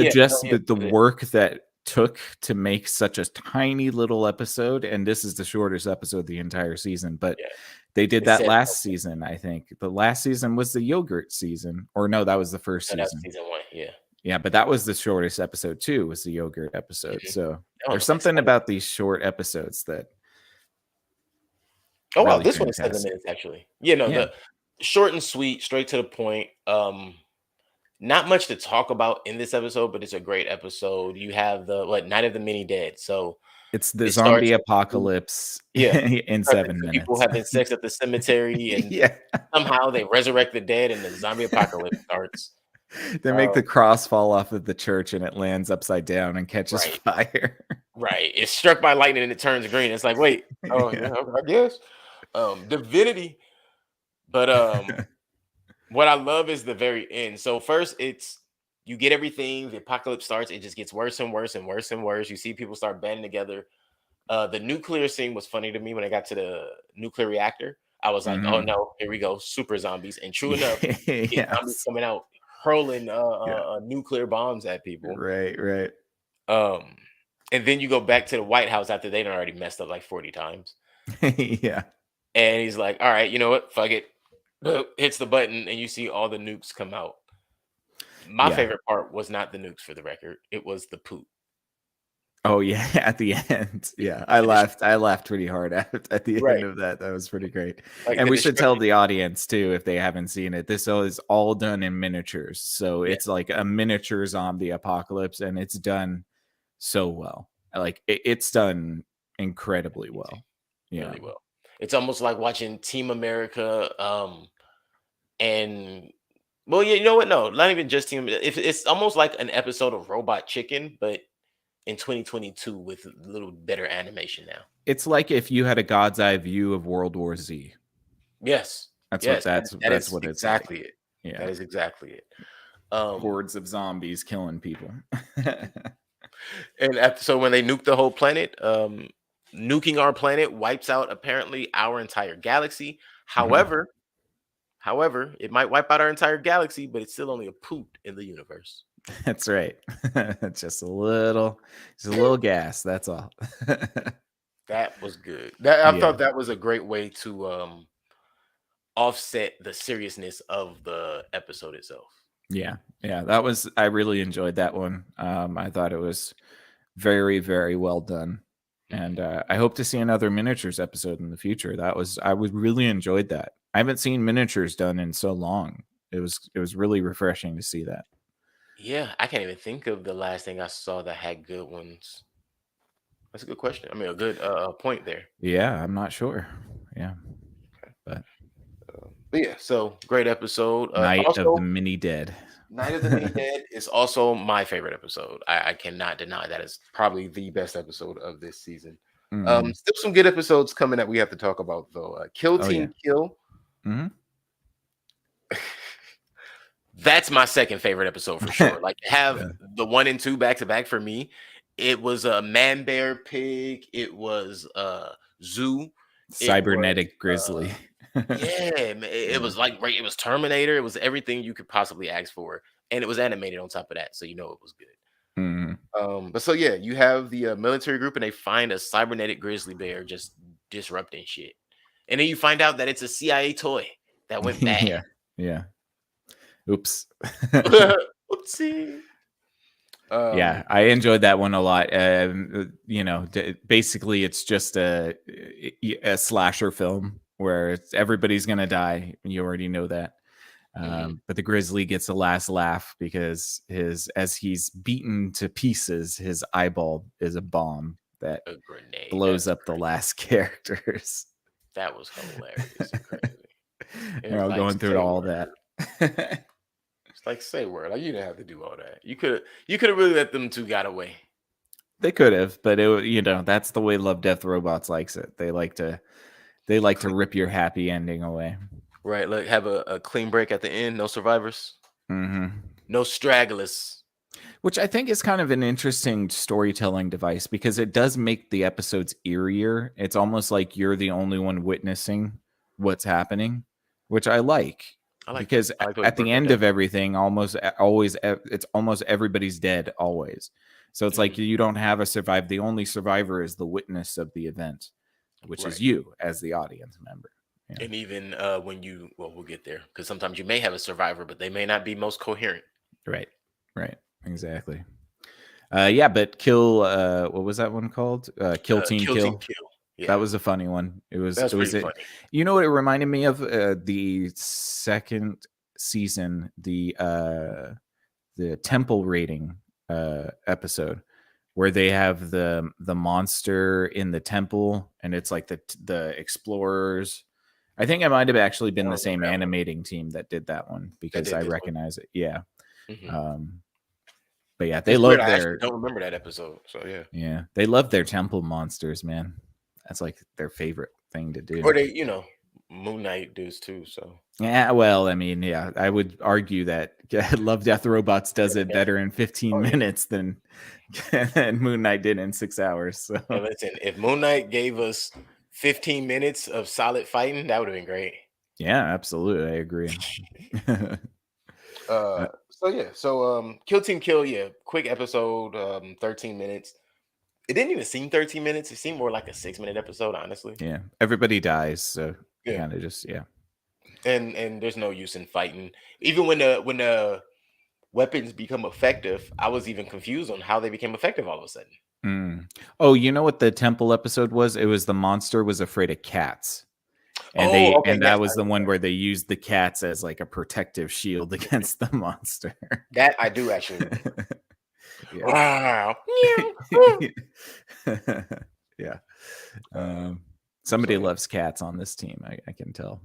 yeah. the work that took to make such a tiny little episode, and this is the shortest episode of the entire season. But Yeah. they did It that said last season. I think the last season was the yogurt season, or no, that was the first no, that's season. season 1. Yeah. Yeah, but that was the shortest episode too. Was the yogurt episode? Mhm. So Oh, there's it's like something 7. about these short episodes that Oh wow, really this one is 7 fantastic. minutes actually. You know, Yeah, the short and sweet, straight to the point. Not much to talk about in this episode, but it's a great episode. You have the Night of the Many Dead. So it's the it zombie starts with apocalypse yeah. in Starts with 7 2 people minutes. having sex at the cemetery, and Yeah. somehow they resurrect the dead and the zombie apocalypse starts. They make Um, the cross fall off of the church and it lands upside down and catches right, fire. right. It's struck by lightning and it turns green. It's like, wait, oh Yeah. yeah, I guess. Divinity. But what I love is the very end. So first it's you get everything, the apocalypse starts, it just gets worse and worse and worse and worse. You see people start banding together. The nuclear scene was funny to me when I got to the nuclear reactor. I was like, "Oh Mhm. no, here we go, super zombies!" And true enough, you get zombies Yes. coming out hurling Yeah. nuclear bombs at people. Right, right. Um, and then you go back to the White House after they'd already messed up like 40 times, Yeah. and he's like, "All right, you know what? Fuck it." Hits the button, and you see all the nukes come out. My Yeah. favorite part was not the nukes, for the record; it was the poop. Oh, yeah, at the end. Yeah, The I laughed pretty hard at the end right, of that. That was pretty great. like And the we should tell destruction. the audience too, if they haven't seen it, this is all done in miniatures. So Yeah, it's like a miniature zombie apocalypse, and it's done so well. Like it's done incredibly well. Yeah. really well. It's almost like watching Team America. And well, yeah, you know what? No, not even just Team. It's almost like an episode of Robot Chicken, but in 2022 with a little better animation now. It's like if you had a god's eye view of World War Z. Yes, That's what yes, that that's is what it's like. exactly it. Yeah. That is exactly it. Um, Hordes of zombies killing people. and so when they nuke the whole planet, nuking our planet wipes out apparently our entire galaxy. Mhm. However, However, it might wipe out our entire galaxy, but it's still only a poot in the universe. That's right. Just a little gas. That's all. That was good. That I Yeah. thought that was a great way to offset the seriousness of the episode itself. Yeah. Yeah. I really enjoyed that one. I thought it was very, very well done. And Mhm. I hope to see another miniatures episode in the future. I was really enjoyed that. I haven't seen miniatures done in so long. It was really refreshing to see that. Yeah, I can't even think of the last thing I saw that had good ones. That's a good question. I mean, a good point there. Yeah, I'm not sure. Yeah. But But yeah, so great episode. Night of the Also, Mini Dead. Night of the Mini Dead is also my favorite episode. I cannot deny that is probably the best episode of this season. Mhm. Still some good episodes coming that we have to talk about though. Kill Oh yeah. Team Kill. Mhm. That's my second favorite episode for sure. Like have Yeah. the 1 and 2 back to back for me. It was a man bear pig. It was zoo. It was Cybernetic Grizzly. yeah, man, it Yeah. was like right. It was Terminator. It was everything you could possibly ask for, and it was animated on top of that, so you know it was good. Mhm. But so yeah, you have the military group, and they find a cybernetic grizzly bear just disrupting shit, and then you find out that it's a CIA toy that went bad. Yeah. Yeah. Oops. Oopsie. Yeah, Um, I enjoyed that one a lot. Basically, it's just a slasher film where everybody's gonna die. You already know that. mhm, But the grizzly gets the last laugh because as he's beaten to pieces, his eyeball is a bomb that a grenade. blows That's up the crazy. last characters. That was hilarious and crazy. It They're was all like going through say all word. that. It's like say word. Like you didn't have to do all that. You could have really let them two got away. They could have, but that's the way Love Death Robots likes it. They like to rip your happy ending away. Right, like have a clean break at the end, no survivors, Hmm. no stragglers. Which I think is kind of an interesting storytelling device because it does make the episodes eerier. It's almost like you're the only one witnessing what's happening, which I like I like that. because I like the way you at the broke that end down. of everything, it's almost everybody's dead always. So it's like Mhm. you don't have a survive. The only survivor is the witness of the event, which is Right. you as the audience member. Yeah. And even when we'll get there because sometimes you may have a survivor, but they may not be most coherent. Right. Right. Exactly. Yeah, but what was that one called? Kill Team Kill Team Kill. Kill. That Yeah, was a funny one. It was that's it was pretty it. funny. You know what it reminded me of? The second season, the temple rating episode where they have the monster in the temple and it's like the explorers. I think it might have actually I been the don't remember same that one. animating team that did that one That because did I this one. recognize it. Yeah. Mhm. Um, but yeah, they It's weird. love I actually their don't remember that episode. So yeah, temple monsters, man. That's like their favorite thing to do. or they, Moon Knight does too. So Yeah, well, I mean, yeah, I would argue that Love Death Robots does it better in 15 oh yeah. minutes than Moon Knight did in 6 hours. So Hey, listen, if Moon Knight gave us 15 minutes of solid fighting, that would have been great. yeah, absolutely, I agree. Uh, So yeah, so Kill Team Kill, yeah, quick episode, 13 minutes. It didn't even seem 13 minutes. It seemed more like a 6 minute episode, honestly. yeah, everybody dies, so you Yeah. kind of just And there's no use in fighting. Even when the weapons become effective, I was even confused on how they became effective all of a sudden. Mm. Oh, you know what the temple episode was? It was the monster was afraid of cats. And Oh, they okay, and yes, that I was the one remember where they used the cats as like a protective shield that. against the monster. That I do actually remember. Yeah. Wow. Meow. Yeah. Uh, so Somebody yeah, loves cats on this team. I can tell.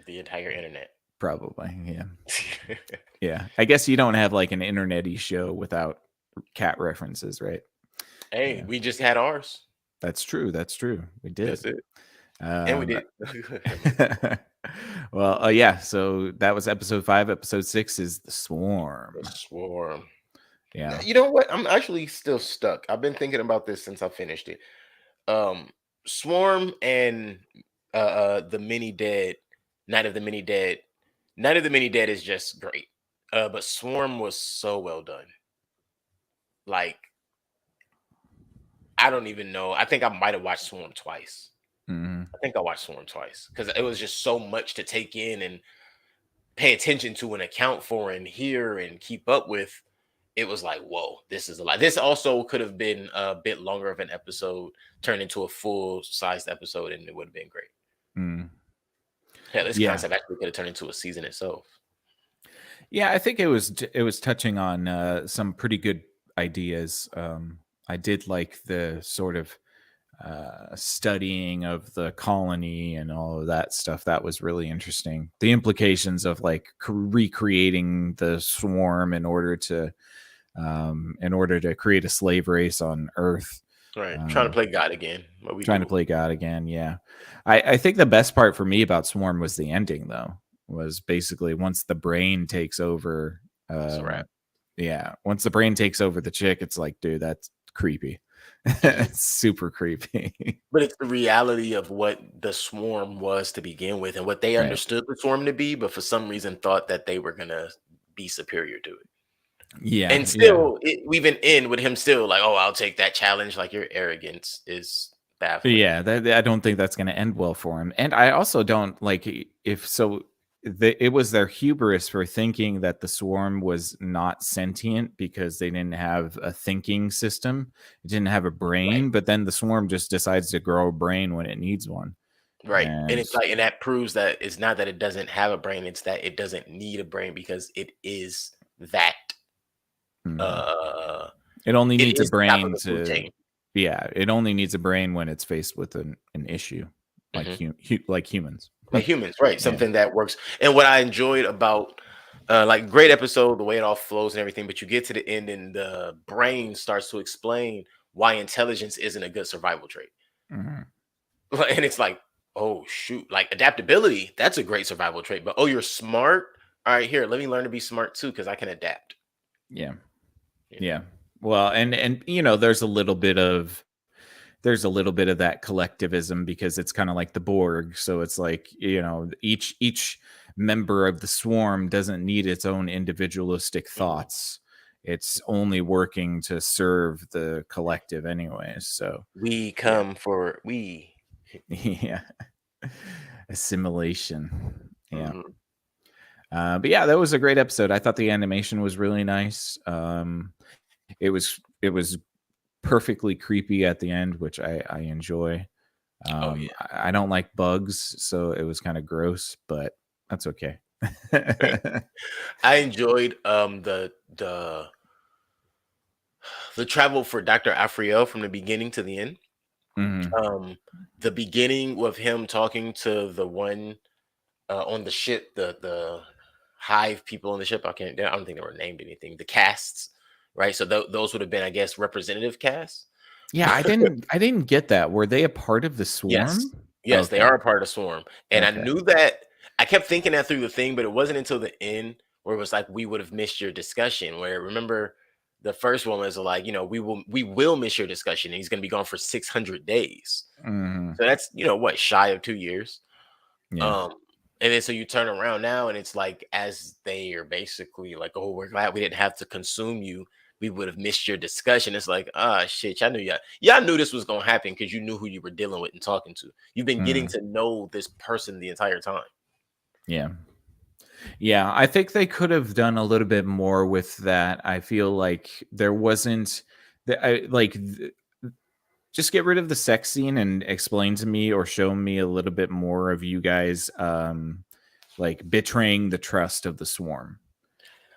the entire internet. Probably. Yeah. Yeah. I guess you don't have like an internet-y show without cat references, right? Hey, Yeah. we just had ours. That's true. That's true. We did. That's it. And we Um, did. I mean, well, yeah. So that was episode 5. Episode 6 is the Swarm. the swarm. Yeah. You know what? I'm actually still stuck. I've been thinking about this since I finished it. Um, Swarm and the Mini Dead, Night of the Mini Dead. Night of the Many Dead is just great. But Swarm was so well done. Like, I don't even know. I think I might have watched Swarm twice. Mhm. I think I watched Swarm twice because it was just so much to take in and pay attention to and account for and hear and keep up with. It was like, whoa, this is a lot. This also could have been a bit longer of an episode, turned into a full sized episode, and it would have been great. Mm. Yeah, this Yeah. concept actually could have turned into a season itself. Yeah, I think it was touching on some pretty good ideas. I did like the sort of studying of the colony and all of that stuff. That was really interesting. The implications of like recreating the swarm in order to create a slave race on Earth. Right. Trying to play God again. What we Trying to do. play God again. Yeah. I think the best part for me about Swarm was the ending, though, was basically once the brain takes over. It's a wrap. Yeah. Once the brain takes over the chick, it's like, dude, that's creepy. Mhm. It's super creepy. But it's the reality of what the swarm was to begin with and what they Right. understood the swarm to be, but for some reason thought that they were going to be superior to it. Yeah. And Yeah. still, we even end with him still like, oh, I'll take that challenge. Like, your arrogance is baffling. Yeah, I don't think that's going to end well for him. And I also don't like if so. It was their hubris for thinking that the swarm was not sentient because they didn't have a thinking system. It didn't have a Right. brain, but then the swarm just decides to grow a brain when it needs one. Right. And And it's like, and that proves that it's not that it doesn't have a brain, it's that it doesn't need a brain because it is that. mhm. Uh, It only it needs a is the top of brain the food to, chain. yeah, it only needs a brain when it's faced with an issue like Mhm. like humans. Like humans, right? Yeah. Something that works. And what I enjoyed about like great episode, the way it all flows and everything, but you get to the end and the brain starts to explain why intelligence isn't a good survival trait. Mhm. And it's like, oh shoot, like adaptability, that's a great survival trait. But oh, you're smart. All right, here, let me learn to be smart too, because I can adapt. Yeah. You know, Yeah. Well, and there's a little bit of that collectivism because it's kind of like the Borg. So it's like, each member of the swarm doesn't need its own individualistic Mhm. thoughts. It's only working to serve the collective anyways. So We yeah. come for we. Yeah. Assimilation. Yeah. Mhm. But yeah, that was a great episode. I thought the animation was really nice. It was perfectly creepy at the end, which I enjoy. Oh yeah. I don't like bugs, so it was kind of gross, but that's okay. I enjoyed the travel for Dr. Afriel from the beginning to the end. Mhm. Um, the beginning with him talking to the one on the ship, the hive people on the ship. I don't think they were named anything. The casts, right? So those would have been, I guess, representative casts. Yeah, I didn't get that. Were they a part of the Yes, swarm? yes, they Okay. are a part of Swarm, and I Okay. knew that. I kept thinking that through the thing, but it wasn't until the end where it was like we would have missed your discussion. Where remember the first one was like, we will miss your discussion, and he's going to be gone for 600 days. Mhm. So that's what, shy of 2 years. Yeah. Um, and then so you turn around now, and it's like as they are basically like, "Oh, we're glad we didn't have to consume you. We would have missed your discussion." It's like, ah, shit, y'all knew this was gonna happen because you knew who you were dealing with and talking to. You've been getting Mhm. to know this person the entire time. Yeah. Yeah, I think they could have done a little bit more with that. I feel like there wasn't just get rid of the sex scene and explain to me or show me a little bit more of you guys like betraying the trust of the swarm,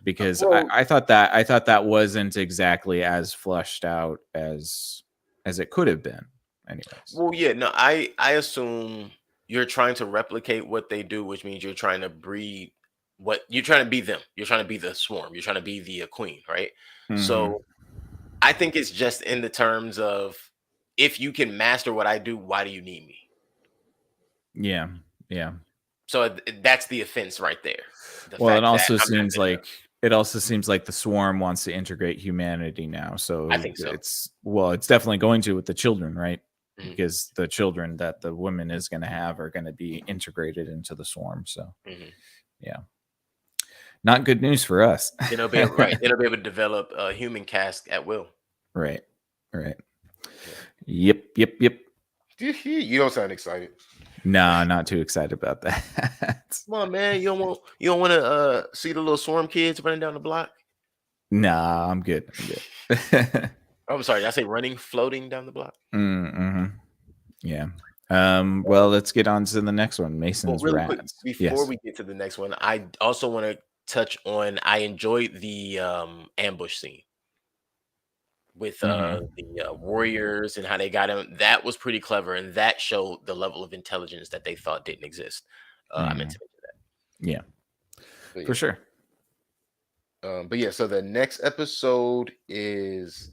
because Well, I thought that wasn't exactly as flushed out as it could have been anyways. yeah, no, I assume you're trying to replicate what they do, which means you're trying to breed what you're trying to be them. You're trying to be the swarm. You're trying to be the queen, right? Hmm. So I think it's just in the terms of if you can master what I do, why do you need me? Yeah. Yeah. So that's the offense right there. The Well, it fact that also I'm not seems good enough. like it also seems like the swarm wants to integrate humanity now. I So think so. it's definitely going to with the children, right? Mhm, Because the children that the woman is going to have are going to be integrated into the swarm. So mhm. yeah. Not good news for us. Then they'll be able, right. Then they'll be able to develop a human cask at will. Right. Right. Yeah. Yep. Yep. Yep. You don't sound excited. No, not too excited about that. Come on, man. You don't want to see the little swarm kids running down the block? Nah, I'm good. I'm good. Oh, I'm sorry. Did I say running, floating down the block? Mm-hmm. Yeah. Well, let's get on to the next one. Well, Mason's really quick Rats. before Yes. we get to the next one, I also want to touch on. I enjoyed the ambush scene with Mhm. the warriors and how they got him. That was pretty clever, and that showed the level of intelligence that they thought didn't exist. I meant Mhm. to mention that. Yeah, But for yeah. sure. But yeah, so the next episode is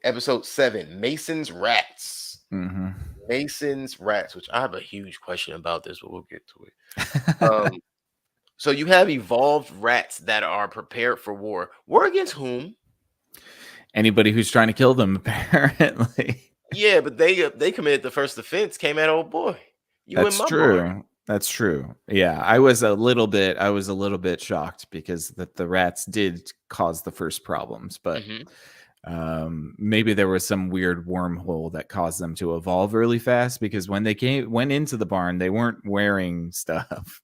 episode 7, Mason's Rats. Mhm. Mason's Rats, which I have a huge question about this, but we'll get to it. So you have evolved rats that are prepared for war. War against whom? Anybody who's trying to kill them, apparently. Yeah, but they committed the first offense. Came at old boy. You in That's my barn. true. That's true. Yeah, I was a little bit shocked because the rats did cause the first problems, but maybe there was some weird wormhole that caused them to evolve really fast because when they went into the barn, they weren't wearing stuff.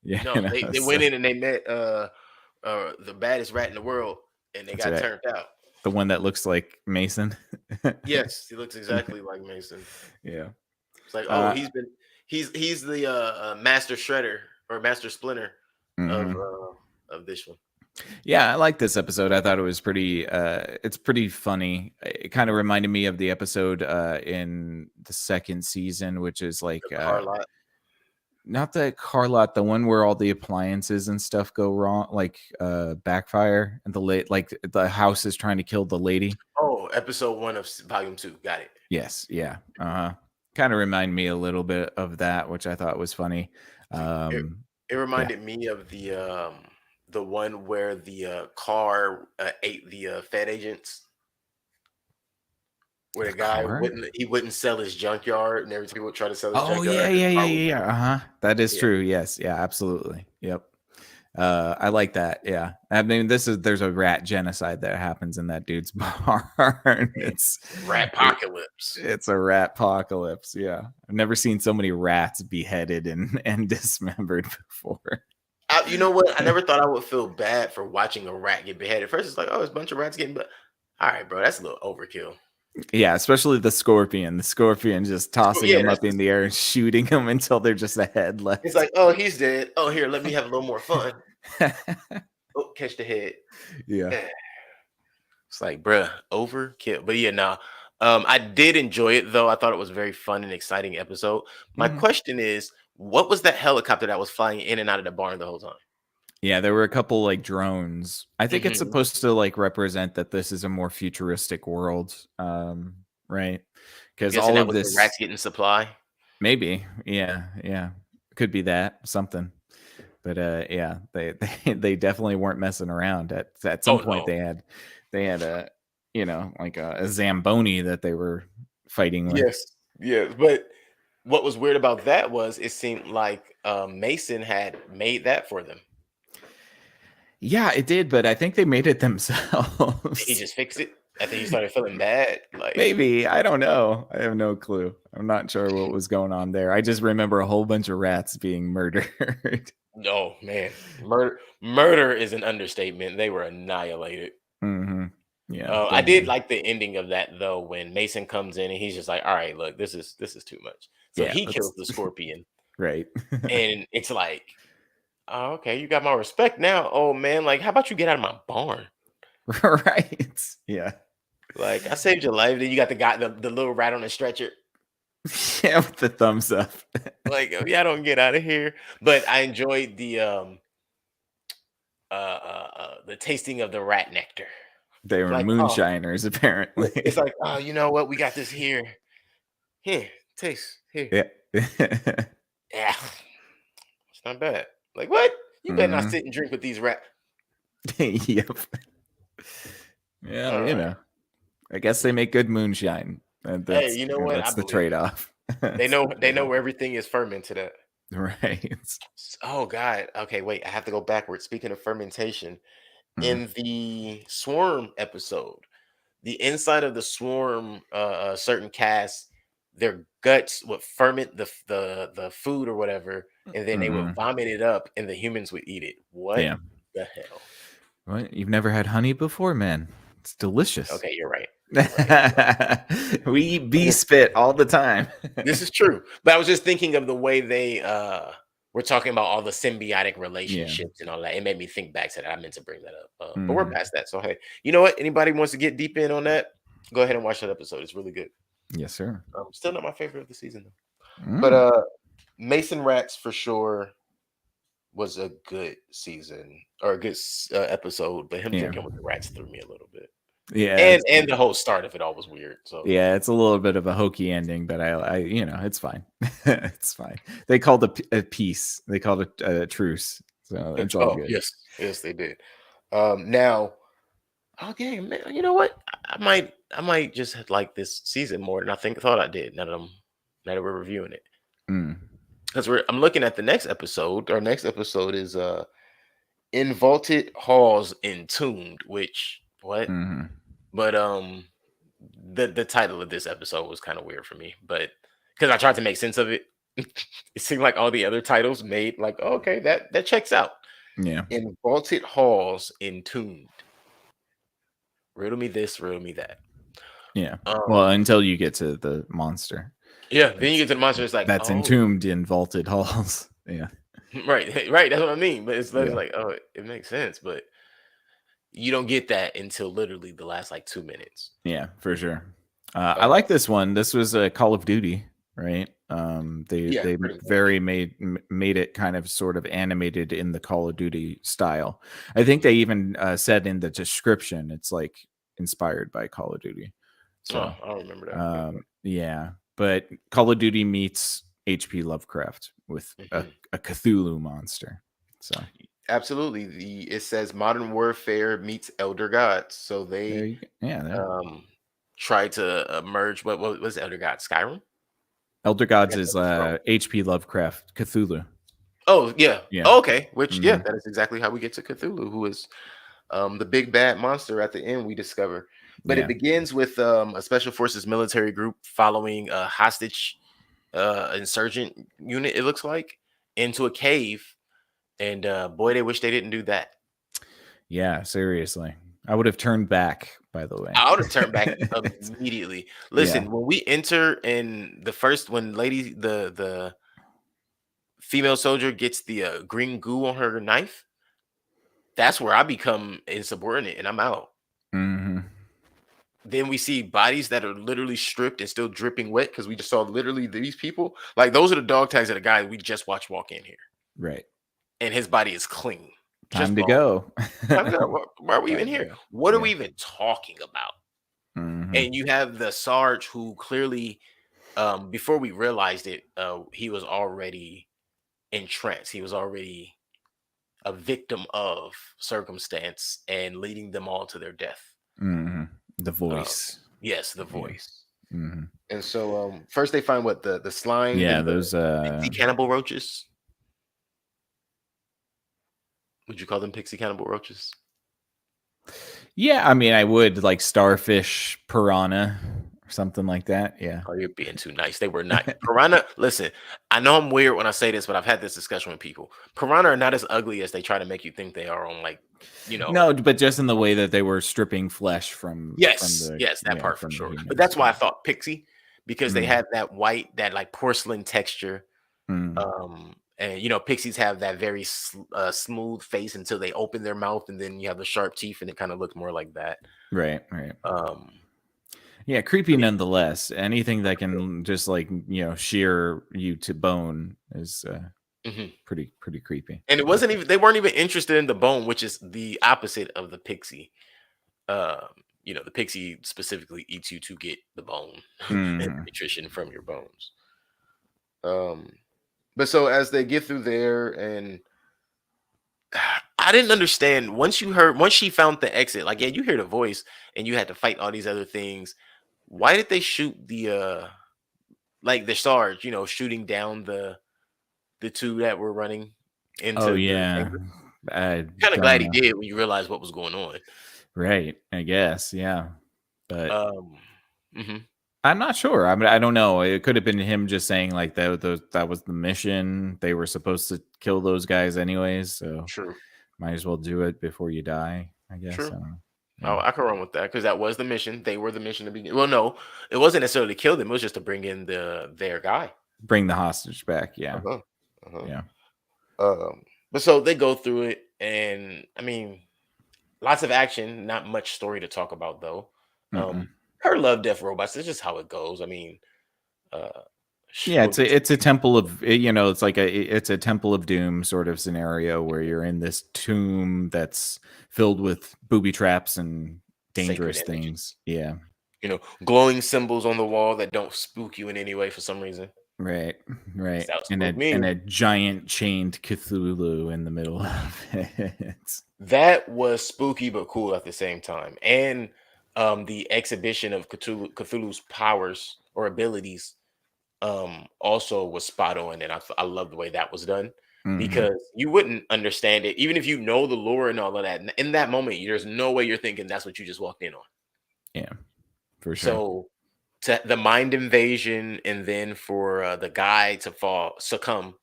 Yeah, No, they went in and they met the baddest rat in the world, and they that's got right. turned out. The one that looks like Mason. Yes, he looks exactly like Mason. Yeah. It's like, oh, he's the master shredder or master splinter Mhm. of this one. Yeah, I like this episode. I thought it was pretty it's pretty funny. It kind of reminded me of the episode in the second season, which is like The car lot. not the car lot, the one where all the appliances and stuff go wrong, like backfire, and like the house is trying to kill the lady. Oh, episode 1 of volume 2. Got it. Yes, yeah. Kind of remind me a little bit of that, which I thought was funny. It reminded me of the one where the car ate the Fed agents, where the guy car? wouldn't sell his junkyard, and every time people would try to sell his Oh junkyard, yeah, his yeah, yeah, car would. yeah, yeah. Uh-huh. That is Yeah. true. Yes. Yeah, absolutely. Yep. I like that. Yeah. I mean, there's a rat genocide that happens in that dude's barn. It's Rat-pocalypse. it's a rat apocalypse. Yeah. I've never seen so many rats beheaded and dismembered before. You know what? I never thought I would feel bad for watching a rat get beheaded. First, it's like, oh, it's a bunch of rats getting, but all right, bro, that's a little overkill. Yeah, especially the scorpion. The scorpion just tossing yeah, him up in the air and shooting him until they're just a head left. It's like, oh, he's dead. Oh, here, let me have a little more fun. Oh, catch the head. Yeah. It's like, bruh, overkill. But yeah, no. I did enjoy it though. I thought it was a very fun and exciting episode. My Mhm. question is, what was that helicopter that was flying in and out of the barn the whole time? Yeah, there were a couple like drones. I think it's Mhm. supposed to like represent that this is a more futuristic world, right? Because Guessing all that of was the this, rats getting supply. maybe, yeah, could be that something. But yeah, they definitely weren't messing around. At some Oh point, no. they had a like a Zamboni that they were fighting with. Yes. But what was weird about that was it seemed like Mason had made that for them. Yeah, it did, but I think they made it Did he themselves. just fix it? I think he started feeling bad. Like, Maybe. I don't know. I have no clue. I'm not sure what was going on there. I just remember a whole bunch of rats being murdered. oh man, murder is an understatement. They were annihilated. Hmm. Yeah. I did Definitely. like the ending of that though, when Mason comes in and he's just like, "All right, look, this is too much." So Yeah. he kills That's the scorpion, right. and it's like, "Oh, okay, you got my respect now, oh man. Like, how about you get out of my barn? Right. Yeah. Like, I saved your life. Then you got the guy, the little rat on the stretcher. Yeah. With the thumbs up. Like, oh, yeah, don't get out of here." But I enjoyed the tasting of the rat nectar. They were Like, oh, moonshiners, apparently. it's like, oh, you know what? We got this here. Here, taste here. Yeah. Yeah, it's not bad. Like, what? You better not Mhm. sit and drink with these rats. Yep. Yeah, All right. I guess they make good moonshine. Hey, you know what? I That's the believe it. trade-off. They know where everything is fermented at. Right. Oh God. Okay, wait. I have to go backwards. Speaking of fermentation, Mhm. in the swarm episode, the inside of the swarm, certain casts, their guts would ferment the food or whatever, and then they would Mhm. vomit it up, and the humans would eat it. What Yeah. the hell? What? You've never had honey before, man? It's delicious. Okay, you're right. You're right. We eat bee spit all the time. This is true. But I was just thinking of the way they were talking about all the symbiotic Yeah. relationships and all that. It made me think back to that. I meant to bring that up. But we're Mhm. past that. So hey, you know what? Anybody wants to get deep in on that? Go ahead and watch that episode. It's really good. Yes, sir. Still not my favorite of the season though. But Mm. Mason Rats for sure was a good season or a good episode. But him Yeah. drinking with the rats threw me a little bit. Yeah, And the whole start of it all was weird. So yeah, it's a little bit of a hokey ending, but I it's fine. It's fine. They called a peace. They called it a truce. So it's all oh good. yes, yes they did. Now okay, man. You know what? I might just like this season more than thought I did. Now that we're reviewing it, Mm. because I'm looking at the next episode. Our next episode is in vaulted halls entombed. Which what? Mhm. But the title of this episode was kind of weird for me. But because I tried to make sense of it, it seemed like all the other titles made like okay that checks out. Yeah. In vaulted halls entombed. Riddle me this, riddle me that. Yeah. Well, Um, until you get to the monster. yeah, then you That's get to the monster. It's like, that's oh, entombed in vaulted halls. Yeah. right, right. That's what I mean. But it's Yeah. like, oh, it makes sense, but you don't get that until literally the last like 2 minutes. Yeah, for sure. I Uh, like this one. This was a Call of Duty, right? They yeah, they pretty much. very made it kind of sort of animated in the Call of Duty style. I think they even said in the description it's like inspired by Call of Duty. Oh, So I don't remember that. But, yeah, but Call of Duty meets HP Lovecraft with mhm. a Cthulhu monster. So Absolutely. It says modern warfare meets elder gods. So there they you go. Yeah, there. um try to merge what was Elder God? Skyrim? Elder I Gods guess is that was wrong. HP Lovecraft Cthulhu. Oh yeah. Yeah. Oh, okay. Which yeah, Mhm. that is exactly how we get to Cthulhu, who is the big bad monster at the end we discover. But it Yeah. begins with a special forces military group following a hostage insurgent unit, it looks like, into a cave. And boy, they wish they didn't do that. Yeah, seriously. I would have turned back, by the way. I would have turned back It's immediately. yeah. Listen, when we enter in the first when lady the female soldier gets the green goo on her knife, that's where I become insubordinate and I'm out. Mhm. Then we see bodies that are literally stripped and still dripping wet because we just saw literally these people. Like those are the dog tags of the guy we just watched walk in here, Right. and his body is clean, just Time to bone. go. Time to go. Why are we even Time to here? go. What are Yeah. we even talking about? Mhm. And you have the Sarge who clearly, before we realized it, he was already in trance. He was already a victim of circumstance and leading them all to their death. Mhm. The Um, voice. yes, the Yeah. voice. Mhm. And so first they find what the slime Yeah, and the those pixie cannibal roaches. Would you call them pixie cannibal roaches? yeah, I mean I would like starfish piranha or something like that. Yeah. Oh, you're being too nice. They were not piranha. Listen, I know I'm weird when I say this, but I've had this discussion with people. Piranha are not as ugly as they try to make you think they are on like, you know. No, but just in the way that they were stripping flesh from Yes, the yes, that part for from the sure. But humans. that's why I thought pixie because they Mm. had that white, that like porcelain texture. Mm. And pixies have that very smooth face until they open their mouth, and then you have the sharp teeth, and it kind of looks more like that. Right, right. Um, Yeah, creepy but nonetheless. Anything that can just like, shear you to bone is mhm. pretty creepy. And it wasn't even they weren't even interested in the bone, which is the opposite of the pixie. Um, the pixie specifically eats you to get the bone and Mhm. nutrition from your bones. Um, but so as they get through there, and I didn't understand once she found the exit, like yeah, you hear the voice and you had to fight all these other things. Why did they shoot the like the Sarge, shooting down the two that were running Oh into the yeah, chamber. I Kind of don't glad he know. did when you realize what was going on. Right, I guess, yeah, but Um, mhm. I'm not sure. I mean, I don't know. It could have been him just saying like that was the mission. They were supposed to kill those guys anyways, so True, might as well do it before you die. I guess. true. I don't know. Oh, Yeah, I can run with that because that was the mission. They were the mission to begin. Well, no, it wasn't necessarily to kill them. It was just to bring in their guy. bring the hostage back. Yeah, Uh-huh. Uh-huh. yeah. Um, But so they go through it, and I mean, lots of action, not much story to talk about though. Mm-mm. Her love death robots. It's just how it goes. I mean, uh, Yeah, what was it's a temple of it's like it's a temple of doom sort of scenario where you're in this tomb that's filled with booby traps and sacred dangerous things. images? Yeah, Glowing symbols on the wall that don't spook you in any way for some reason. right, right, That and spook me. a giant chained Cthulhu in the middle of it. That was spooky but cool at the same time. And the exhibition of Cthulhu's powers or abilities also was spot on, and I love the way that was done Hmm. because you wouldn't understand it even if you know the lore and all of that. In that moment, there's no way you're thinking that's what you just walked in on. Yeah, for sure. So to the mind invasion, and then for the guy to succumb,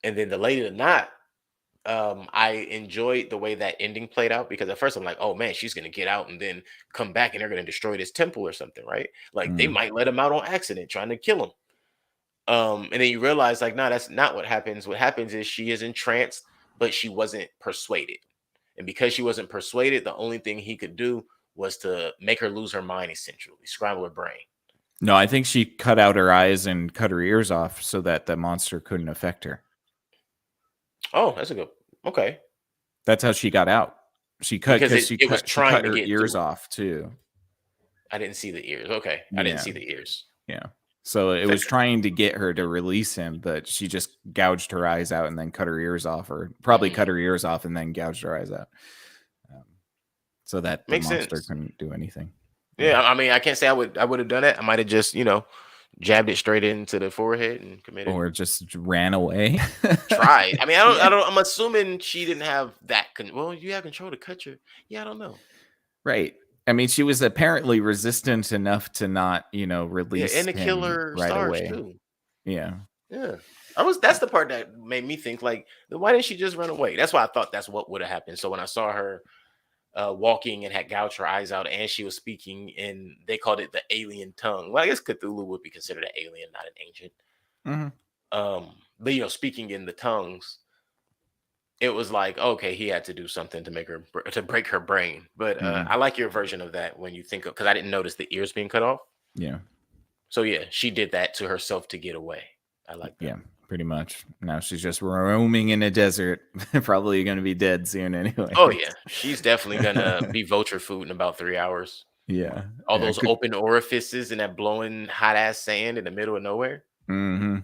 and then the lady to not. I enjoyed the way that ending played out because at first I'm like, oh man, she's gonna get out and then come back and they're gonna destroy this temple or something, right? Like they Mm. might let him out on accident, trying to kill him. And then you realize, like, no, that's not what happens. What happens is she is entranced, but she wasn't persuaded. And because she wasn't persuaded, the only thing he could do was to make her lose her mind, essentially, scramble her brain. No, I think she cut out her eyes and cut her ears off so that the monster couldn't affect her. Oh, that's a good. Okay, That's how she got out. because it was She trying cut to her get ears through. off too. I didn't see the ears. Okay, I didn't Yeah, see the ears. yeah. So it Fair. was trying to get her to release him, but she just gouged her eyes out and then cut her ears off, or probably Mhm. cut her ears off and then gouged her eyes out, um, so that the Makes monster sense. couldn't do anything. Yeah, Yeah, I mean, I can't say I would have done it. I might have just, jabbed it straight into the forehead and committed. or just ran away. Tried. I mean, Yeah, I'm assuming she didn't have that. Well, you have control to cut your. Yeah, I don't know. right. I mean, she was apparently resistant enough to not, Yeah, release and the him killer right stars away. too. Yeah. Yeah, That's the part that made me think like, then why didn't she just run away? That's why I thought that's what would have happened. So when I saw her walking and had gouged her eyes out, and she was speaking in, they called it the alien tongue. Well, I guess Cthulhu would be considered an alien, not an ancient. Hmm. But speaking in the tongues, it was like, okay, he had to do something to to break her brain. But Hmm. I like your version of that when you think of, because I didn't notice the ears being cut off. Yeah. So yeah, she did that to herself to get away. I like that. Yeah, pretty much. Now she's just roaming in a desert. Probably going to be dead soon anyway. Oh yeah, she's definitely gonna be vulture food in about 3 hours. Yeah. All Yeah. those open orifices and that blowing hot ass sand in the middle of nowhere. Hmm.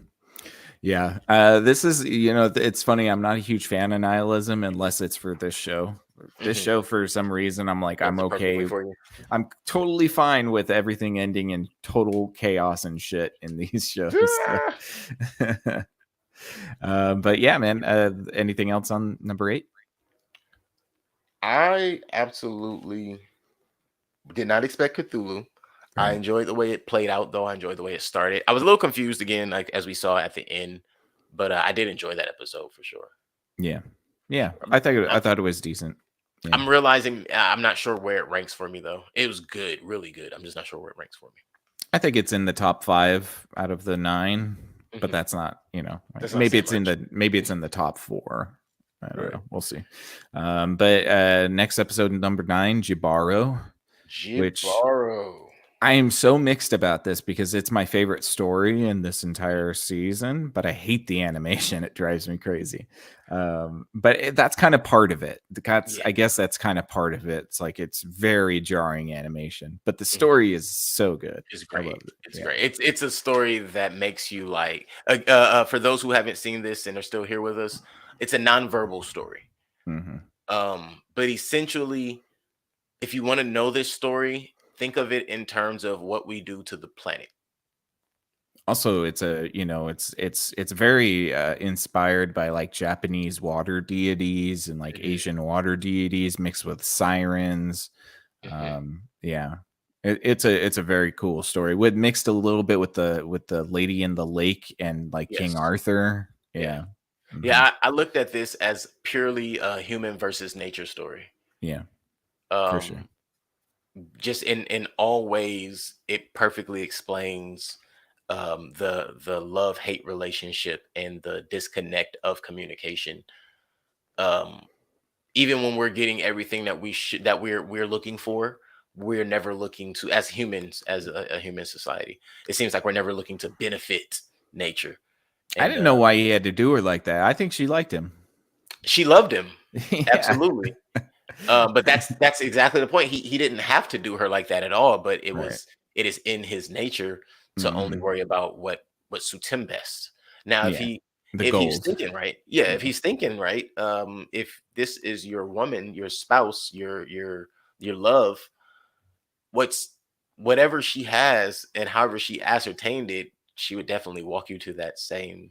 Yeah. This is, it's funny. I'm not a huge fan of nihilism unless it's for this show. This Hmm. show, for some reason, I'm like, That's I'm the perfect way okay. for you. I'm totally fine with everything ending in total chaos and shit in these shows. So. But yeah, man. Anything else on number 8? I absolutely did not expect Cthulhu. I Right. enjoyed the way it played out, though. I enjoyed the way it started. I was a little confused again, like as we saw at the end, but I did enjoy that episode for sure. Yeah. Yeah. I'm, I I'm, thought it was decent. Yeah. I'm realizing I'm not sure where it ranks for me though. It was good, really good. I'm just not sure where it ranks for I think it's in the top 5 out of the 9, me. but that's not, That's not maybe saying it's much. maybe it's in the top 4. I don't Right. know. We'll see. But next episode, number 9, Jibaro, which Jibaro. I am so mixed about this because it's my favorite story in this entire season, but I hate the animation. It drives me crazy. But that's kind of part of it. Yeah, I guess that's kind of part of it. It's like it's very jarring animation, but the mhm. story is so good. It's I great. love it. It's Yeah. great. It's a story that makes you like. For those who haven't seen this and are still here with us, it's a nonverbal story. Hmm. But essentially, if you want to know this story, think of it in terms of what we do to the planet. Also, it's a it's very inspired by like Japanese water deities and like Hmm. Asian water deities mixed with sirens. Hmm. Yeah, it's a very cool story with mixed a little bit with the Lady in the Lake and like King Yes. Arthur. Yeah. Yeah. Yeah. Hmm. I looked at this as purely a human versus nature story. Yeah, for sure. Um, just in all ways, it perfectly explains the love hate relationship and the disconnect of communication. Um, even when we're getting everything that we're looking for, we're never looking to, as humans, as a human society, it seems like we're never looking to benefit nature. I And didn't know why he had to do her like that. I think she liked him. she loved him, Yeah. absolutely. But that's exactly the point. He didn't have to do her like that at all, but Right. it is in his nature to only Hmm. worry about what suits him best. Now, Yeah. The if he's gold. thinking right, yeah, if Yeah. he's thinking right, if this is your woman, your spouse, your love, what's whatever she has and however she ascertained it, she would definitely walk you to that same.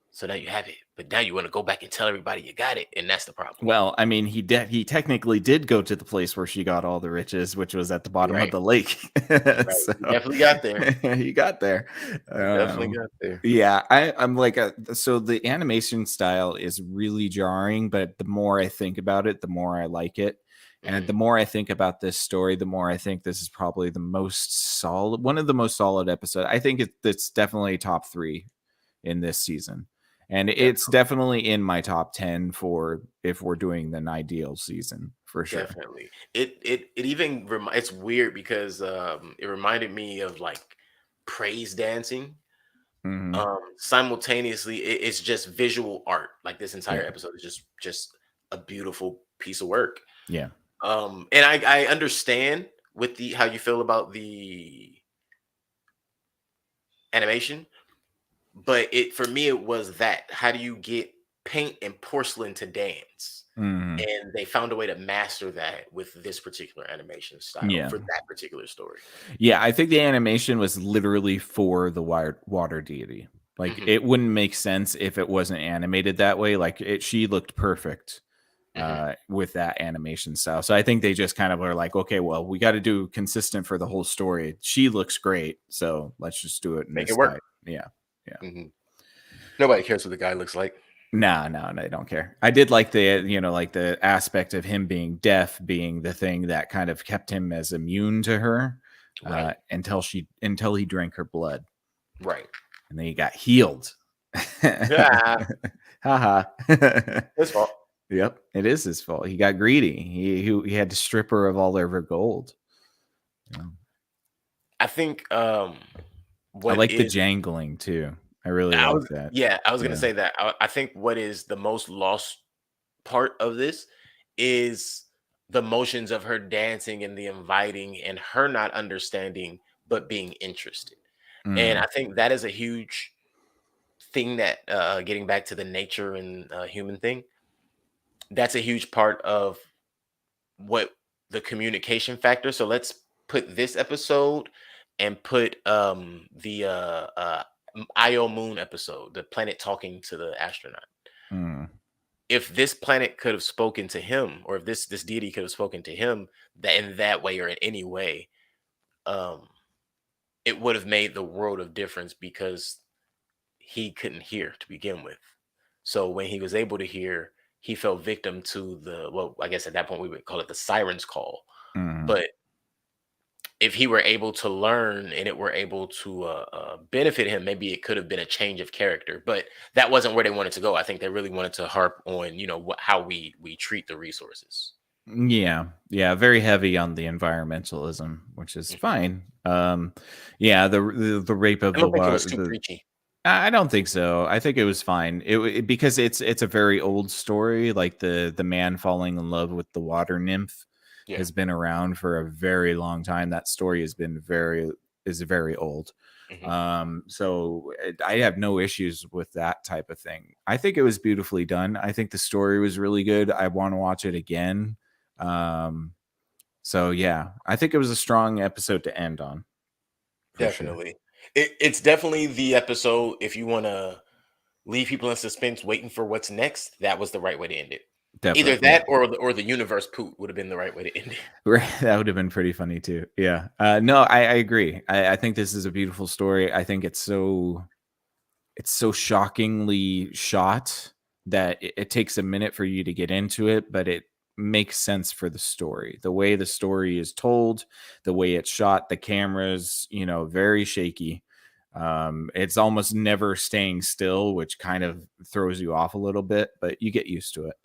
So now you have it, but now you want to go back and tell everybody you got it, and that's the problem. Well, I mean, he technically did go to the place where she got all the riches, which was at the You're bottom of right, the lake. right. So You definitely got there. he got there. You definitely Um, got there. yeah, I'm like so the animation style is really jarring, but the more I think about it, the more I like it. And Mhm. the more I think about this story, the more I think this is probably the most solid, one of the most solid episodes. I think it's definitely top 3 in this season. And it's Definitely, definitely in my top 10 for if we're doing an ideal season for sure. definitely. It even it's weird because it reminded me of like praise dancing. Hmm. Simultaneously, it's just visual art. Like this entire Yeah. episode is just a beautiful piece of work. Yeah. And I understand with the how you feel about the animation, but it for me it was that how do you get paint and porcelain to dance? Hmm. And they found a way to master that with this particular animation style Yeah. for that particular story. Yeah. I think the animation was literally for the water deity. Like Hmm. it wouldn't make sense if it wasn't animated that way. Like she looked perfect Hmm. with that animation style. So I think they just kind of are like, okay, well, we got to do consistent for the whole story. She looks great, so let's just do it in Make it this work. type. Yeah, yeah. Hmm. Nobody cares what the guy looks like. No, no, they don't care. I did like the like the aspect of him being deaf being the thing that kind of kept him as immune to her Right. until he drank her blood, Right. and then he got healed. Yeah. Haha. His fault. Yep, it is his fault. He got greedy. He had to strip her of all of her gold. Yeah. I think I what like the is jangling too. I really I like was that. yeah, I was gonna Yeah. say that. I think what is the most lost part of this is the motions of her dancing and the inviting and her not understanding but being interested. And Mm, I think that is a huge thing that getting back to the nature and human thing, that's a huge part of what the communication factor. So let's put this episode and put the Io Moon episode, the planet talking to the astronaut. mm, If this planet could have spoken to him, or if this deity could have spoken to him that in that way or in any way, um, it would have made the world of difference because he couldn't hear to begin with. So when he was able to hear, he fell victim to the well, I guess at that point we would call it the siren's call. mm. But if he were able to learn and it were able to benefit him, maybe it could have been a change of character. But that wasn't where they wanted to go. I think they really wanted to harp on, how we treat the resources. Yeah, yeah, very heavy on the environmentalism, which is Mhm. fine. Yeah, the rape of I the don't think it was water. too preachy. I don't think so. I think it was fine. Because it's a very old story. Like the man falling in love with the water nymph Yeah. has been around for a very long time. That story has been very old. Hmm. So I have no issues with that type of thing. I think it was beautifully done. I think the story was really good. I want to watch it again. Um, so yeah, I think it was a strong episode to end on for sure. Definitely. It's definitely the episode. If you want to leave people in suspense, waiting for what's next, that was the right way to end it. Either Definitely, yeah. that or the universe poop would have been the right way to end it. Right, that would have been pretty funny too. Yeah. No, I agree. I think this is a beautiful story. I think it's so shockingly shot that it takes a minute for you to get into it, but it makes sense for the story. The way the story is told, the way it's shot, the camera's, very shaky. It's almost never staying still, which kind of throws you off a little bit, but you get used to it.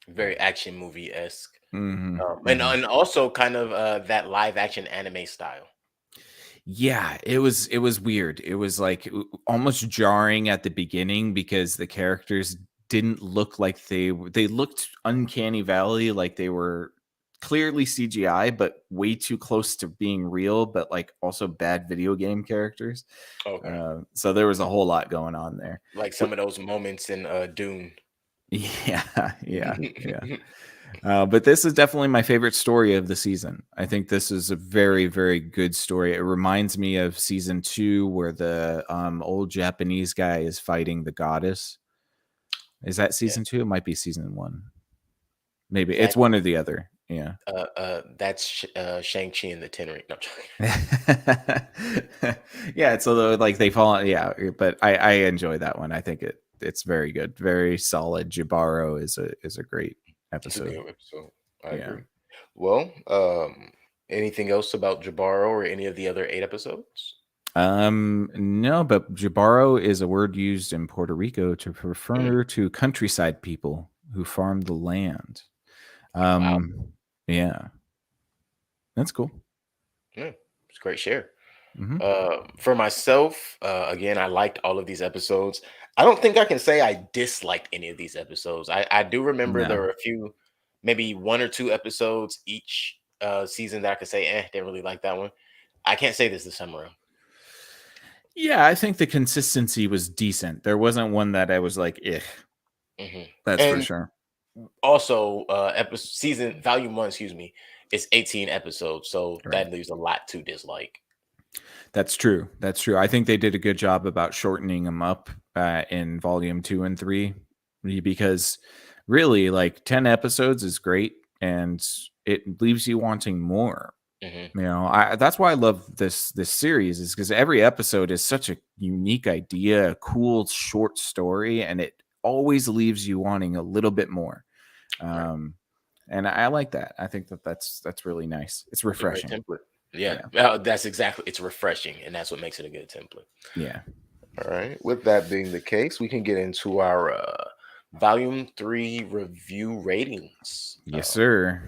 Very action movie esque, Hmm. and also kind of that live action anime style. Yeah, it was weird. It was like almost jarring at the beginning because the characters didn't look like they looked uncanny valley, like they were clearly CGI but way too close to being real, but like also bad video game characters. Okay, So there was a whole lot going on there. like But some of those moments in Dune. yeah, yeah. But this is definitely my favorite story of the season. I think this is a very, very good story. It reminds me of season 2, where the old Japanese guy is fighting the goddess. Is that Yeah, season 2? It might be season 1. Maybe it's that one or the other. Yeah. that's Shang-Chi and the Ten Ring. No, I'm joking. Yeah. So like they fall. Yeah, but I enjoy that one. I think it's very good, very solid. Jibaro is a great It's a episode. good episode. I Yeah. agree. Well, anything else about Jabaro or any of the other 8 episodes? No, but Jibaro is a word used in Puerto Rico to Mm, refer to countryside people who farm the land. wow. Yeah, that's cool. Yeah, it's a great share. Hmm. For myself, again, I liked all of these episodes. I don't think I can say I disliked any of these episodes. I do remember there No. were a few, maybe 1 or 2 episodes each season that I could say, didn't really like that one. I can't say this time around. Yeah, I think the consistency was decent. There wasn't one that I was like, "Eh." Hmm. That's for And sure. also, episode season volume 1, excuse me, is 18 episodes, so Right. that leaves a lot to dislike. That's true. That's true. I think they did a good job about shortening them up in volume 2 and 3, because really, like 10 episodes is great and it leaves you wanting more. Hmm. That's why I love this series, is because every episode is such a unique idea, a cool short story, and it always leaves you wanting a little bit more. Right. Um, and I like that. I think that's really nice. It's It's a great refreshing. template. Yeah, Yeah, that's exactly. It's refreshing, and that's what makes it a good template. yeah. All right. With that being the case, we can get into our volume 3 review ratings. Yes, sir.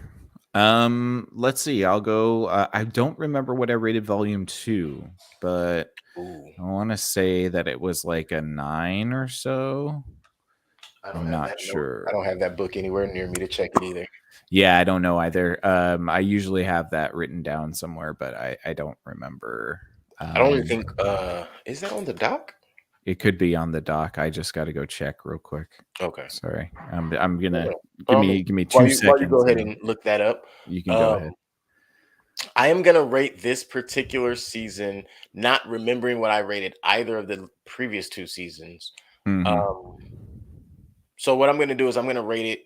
Let's see. I'll go. I don't remember what I rated volume 2, but Ooh, I want to say that it was like a 9 or so. I don't I'm have not that note. I sure. don't have that book anywhere near me to check it either. Yeah, I don't know either. I usually have that written down somewhere, but I don't remember. I don't even think. Is that on the doc? It could be on the doc. I just got to go check real quick. Okay. Sorry. I'm No, gonna no. give Um, me give me while two you go seconds. ahead and look that up, You can go um, ahead. I am gonna rate this particular season, not remembering what I rated either of the previous 2 seasons. Hmm. Um, so what I'm gonna do is I'm gonna rate it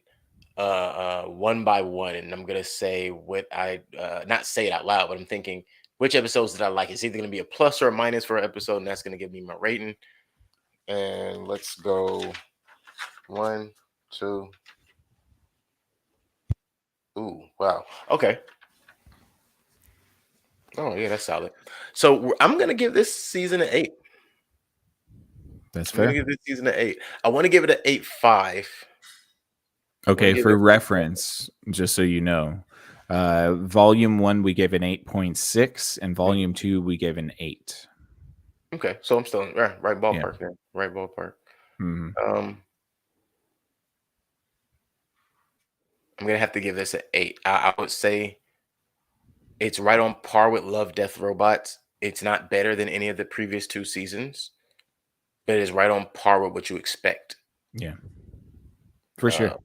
one by one, and I'm gonna say what I not say it out loud, but I'm thinking which episodes did I like. It's either gonna be a plus or a minus for an episode, and that's gonna give me my rating. And let's go 1, 2. Ooh, wow. Okay. Oh yeah, that's solid. So I'm gonna give this season an 8. That's I'm gonna fair. give this season an 8. I want to give it an 8.5. I want to Okay, give it for an 8.5. reference, just so you know, volume 1 we gave an 8.6, and Mhm. volume 2 we gave an 8. Okay, so I'm still in right Yeah. ballpark then. Right ballpark. Hmm. Um, I'm gonna have to give this an 8. I would say it's right on par with Love, Death, Robots. It's not better than any of the previous 2 seasons, but it's right on par with what you expect. Yeah, for Uh, sure.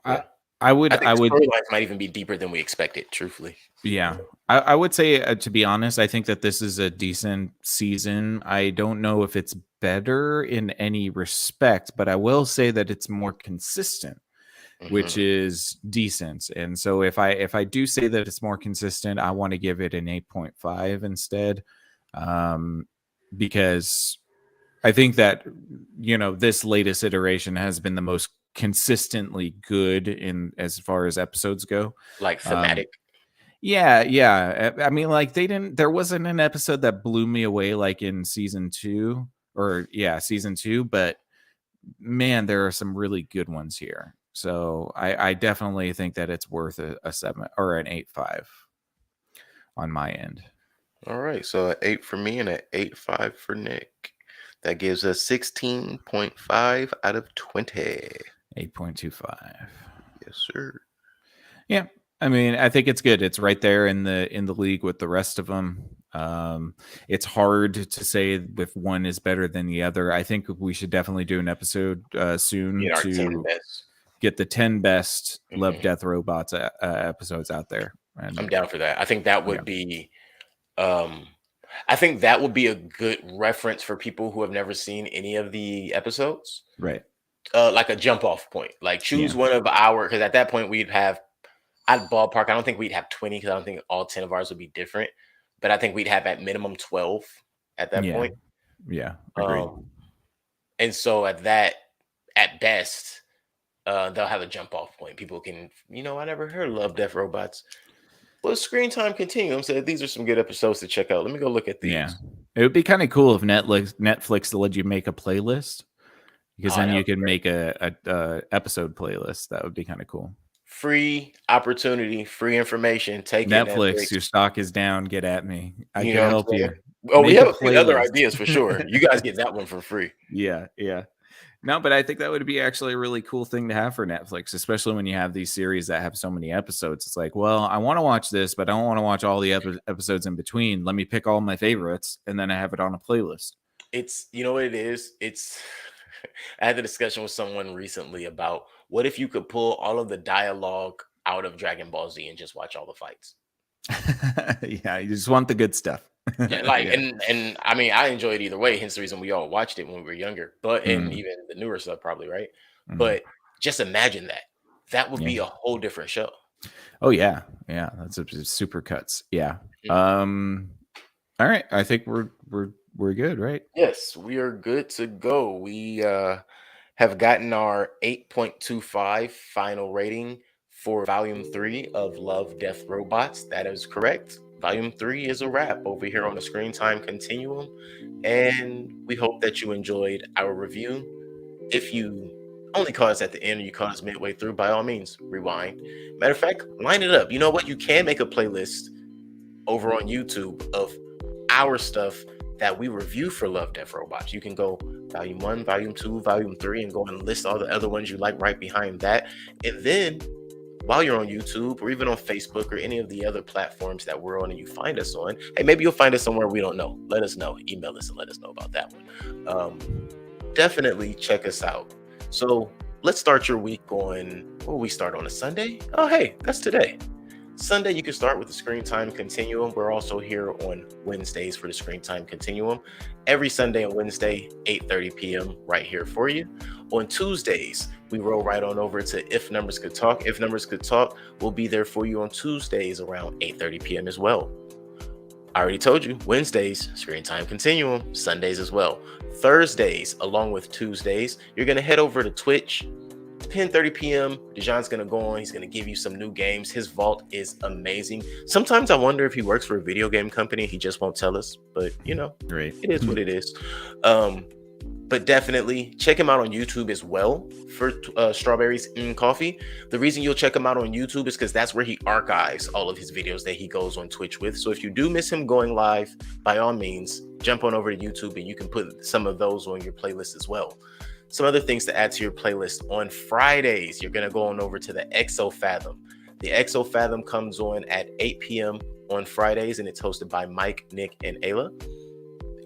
I yeah. I I think the would, storylines might even be deeper than we expected, truthfully. yeah. I would say, to be honest, I think that this is a decent season. I don't know if it's better in any respect, but I will say that it's more consistent, which Hmm. is decent. And so if I do say that it's more consistent, I want to give it an 8.5 instead. Um, because I think that, this latest iteration has been the most consistently good in as far as episodes go. Like Um, thematic. yeah. I mean, like, there wasn't an episode that blew me away like in season 2, or season 2, but man, there are some really good ones here. So I definitely think that it's worth a 7 or an 8.5 on my end. All right, so an 8 for me and an 8.5 for Nick. That gives us 16.5 out of 20. 8.25. Yes, sir. Yeah. I mean, I think it's good. It's right there in the league with the rest of them. It's hard to say if one is better than the other. I think we should definitely do an episode soon Our 10 to best. get the 10 best Love, Hmm. Death, Robots episodes out there. I'm And down for that. I think that yeah, would be um I think that would be a good reference for people who have never seen any of the episodes. right. Like a jump off point. Like choose Yeah. one of our, because at that point we'd have, I'd ballpark, I don't think we'd have 20 because I don't think all 10 of ours would be different. But I think we'd have at minimum 12 at that Yeah. point. Yeah. Agreed. Um and so at best, they'll have a jump off point. People can, I never heard of Love Death Robots. Well, Screen Time Continuum said these are some good episodes to check out. Let me go look at Yeah. these. It would be kind of cool if Netflix let you make a playlist, because Oh, then that you would be can great. make a episode playlist. That would be kind of cool. Free opportunity, free information. Take it, Netflix, Netflix. your stock is down. Get at me. I You could know what I'm help saying? you. Oh, we Make a have a few other playlist. ideas for sure. You guys get that one for free. Yeah. Yeah. No, but I think that would be actually a really cool thing to have for Netflix, especially when you have these series that have so many episodes. It's like, well, I want to watch this, but I don't want to watch all the episodes in between. Let me pick all my favorites, and then I have it on a playlist. It's, you know what it is? It's, I had a discussion with someone recently about what if you could pull all of the dialogue out of Dragon Ball Z and just watch all the fights. Yeah, you just want the good stuff. Yeah, like, Yeah. and I mean, I enjoy it either way. Hence the reason we all watched it when we were younger, but and Mm, even the newer stuff, probably, right? mm, But just imagine that. That would yeah. be a whole different show. Oh yeah, yeah. That's super cuts. Yeah. Mhm. All right. I think we're good, right? Yes, we are good to go. We have gotten our 8.25 final rating for Volume 3 of Love, Death, Robots. That is correct. Volume 3 is a wrap over here on the Screen Time Continuum. And we hope that you enjoyed our review. If you only caught us at the end or you caught us midway through, by all means, rewind. Matter of fact, line it up. You know what? You can make a playlist over on YouTube of our stuff that we review for Love, Death, Robots. You can go Volume 1, Volume 2, Volume 3, and go and list all the other ones you like right behind that. And then while you're on YouTube or even on Facebook or any of the other platforms that we're on and you find us on, hey, maybe you'll find us somewhere we don't know. Let us know. Email us and let us know about that one. Definitely check us out. So let's start your week on, what will we start on, a Sunday? Oh, hey, that's today. Sunday, you can start with the Screen Time Continuum. We're also here on Wednesdays for the Screen Time Continuum. Every Sunday and Wednesday, 8:30 p.m. right here for you. On Tuesdays, we roll right on over to If Numbers Could Talk. If Numbers Could Talk, we'll be there for you on Tuesdays around 8:30 p.m. as well. I already told you, Wednesdays, Screen Time Continuum, Sundays as well. Thursdays, along with Tuesdays, you're going to head over to Twitch. 10:30 p.m. Dejan's gonna go on. He's gonna give you some new games. His vault is amazing. Sometimes I wonder if he works for a video game company. He just won't tell us, but Great. it is what it is. But definitely check him out on YouTube as well for Strawberries and Coffee. The reason you'll check him out on YouTube is because that's where he archives all of his videos that he goes on Twitch with. So if you do miss him going live, by all means, jump on over to YouTube and you can put some of those on your playlist as well. Some other things to add to your playlist. On Fridays, you're going to go on over to the Exo Fathom. The Exo Fathom comes on at 8 p.m. on Fridays, and it's hosted by Mike, Nick, and Ayla.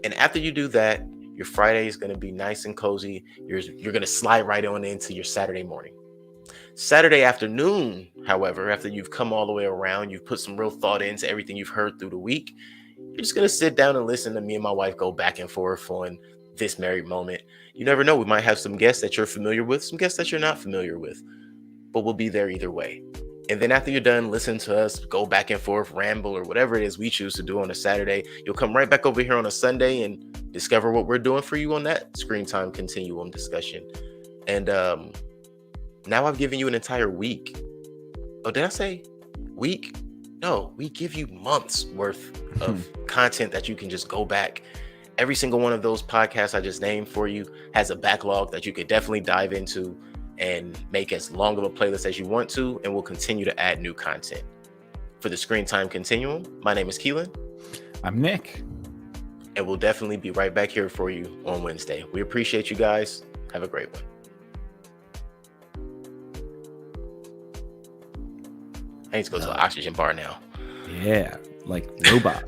And after you do that, your Friday is going to be nice and cozy. You're going to slide right on into your Saturday morning. Saturday afternoon, however, after you've come all the way around, you've put some real thought into everything you've heard through the week, you're just going to sit down and listen to me and my wife go back and forth on this married moment. You never know. We might have some guests that you're familiar with, some guests that you're not familiar with, but we'll be there either way. And then after you're done listening to us go back and forth, ramble, or whatever it is we choose to do on a Saturday, you'll come right back over here on a Sunday and discover what we're doing for you on that Screen Time Continuum discussion. And now I've given you an entire week. Oh, did I say week? No, we give you months worth of content that you can just go back. Every single one of those podcasts I just named for you has a backlog that you could definitely dive into and make as long of a playlist as you want to, and we'll continue to add new content. For the Screen Time Continuum, my name is Keelan. I'm Nick. And we'll definitely be right back here for you on Wednesday. We appreciate you guys. Have a great one. I need to go to an oxygen bar now. Yeah, like robot.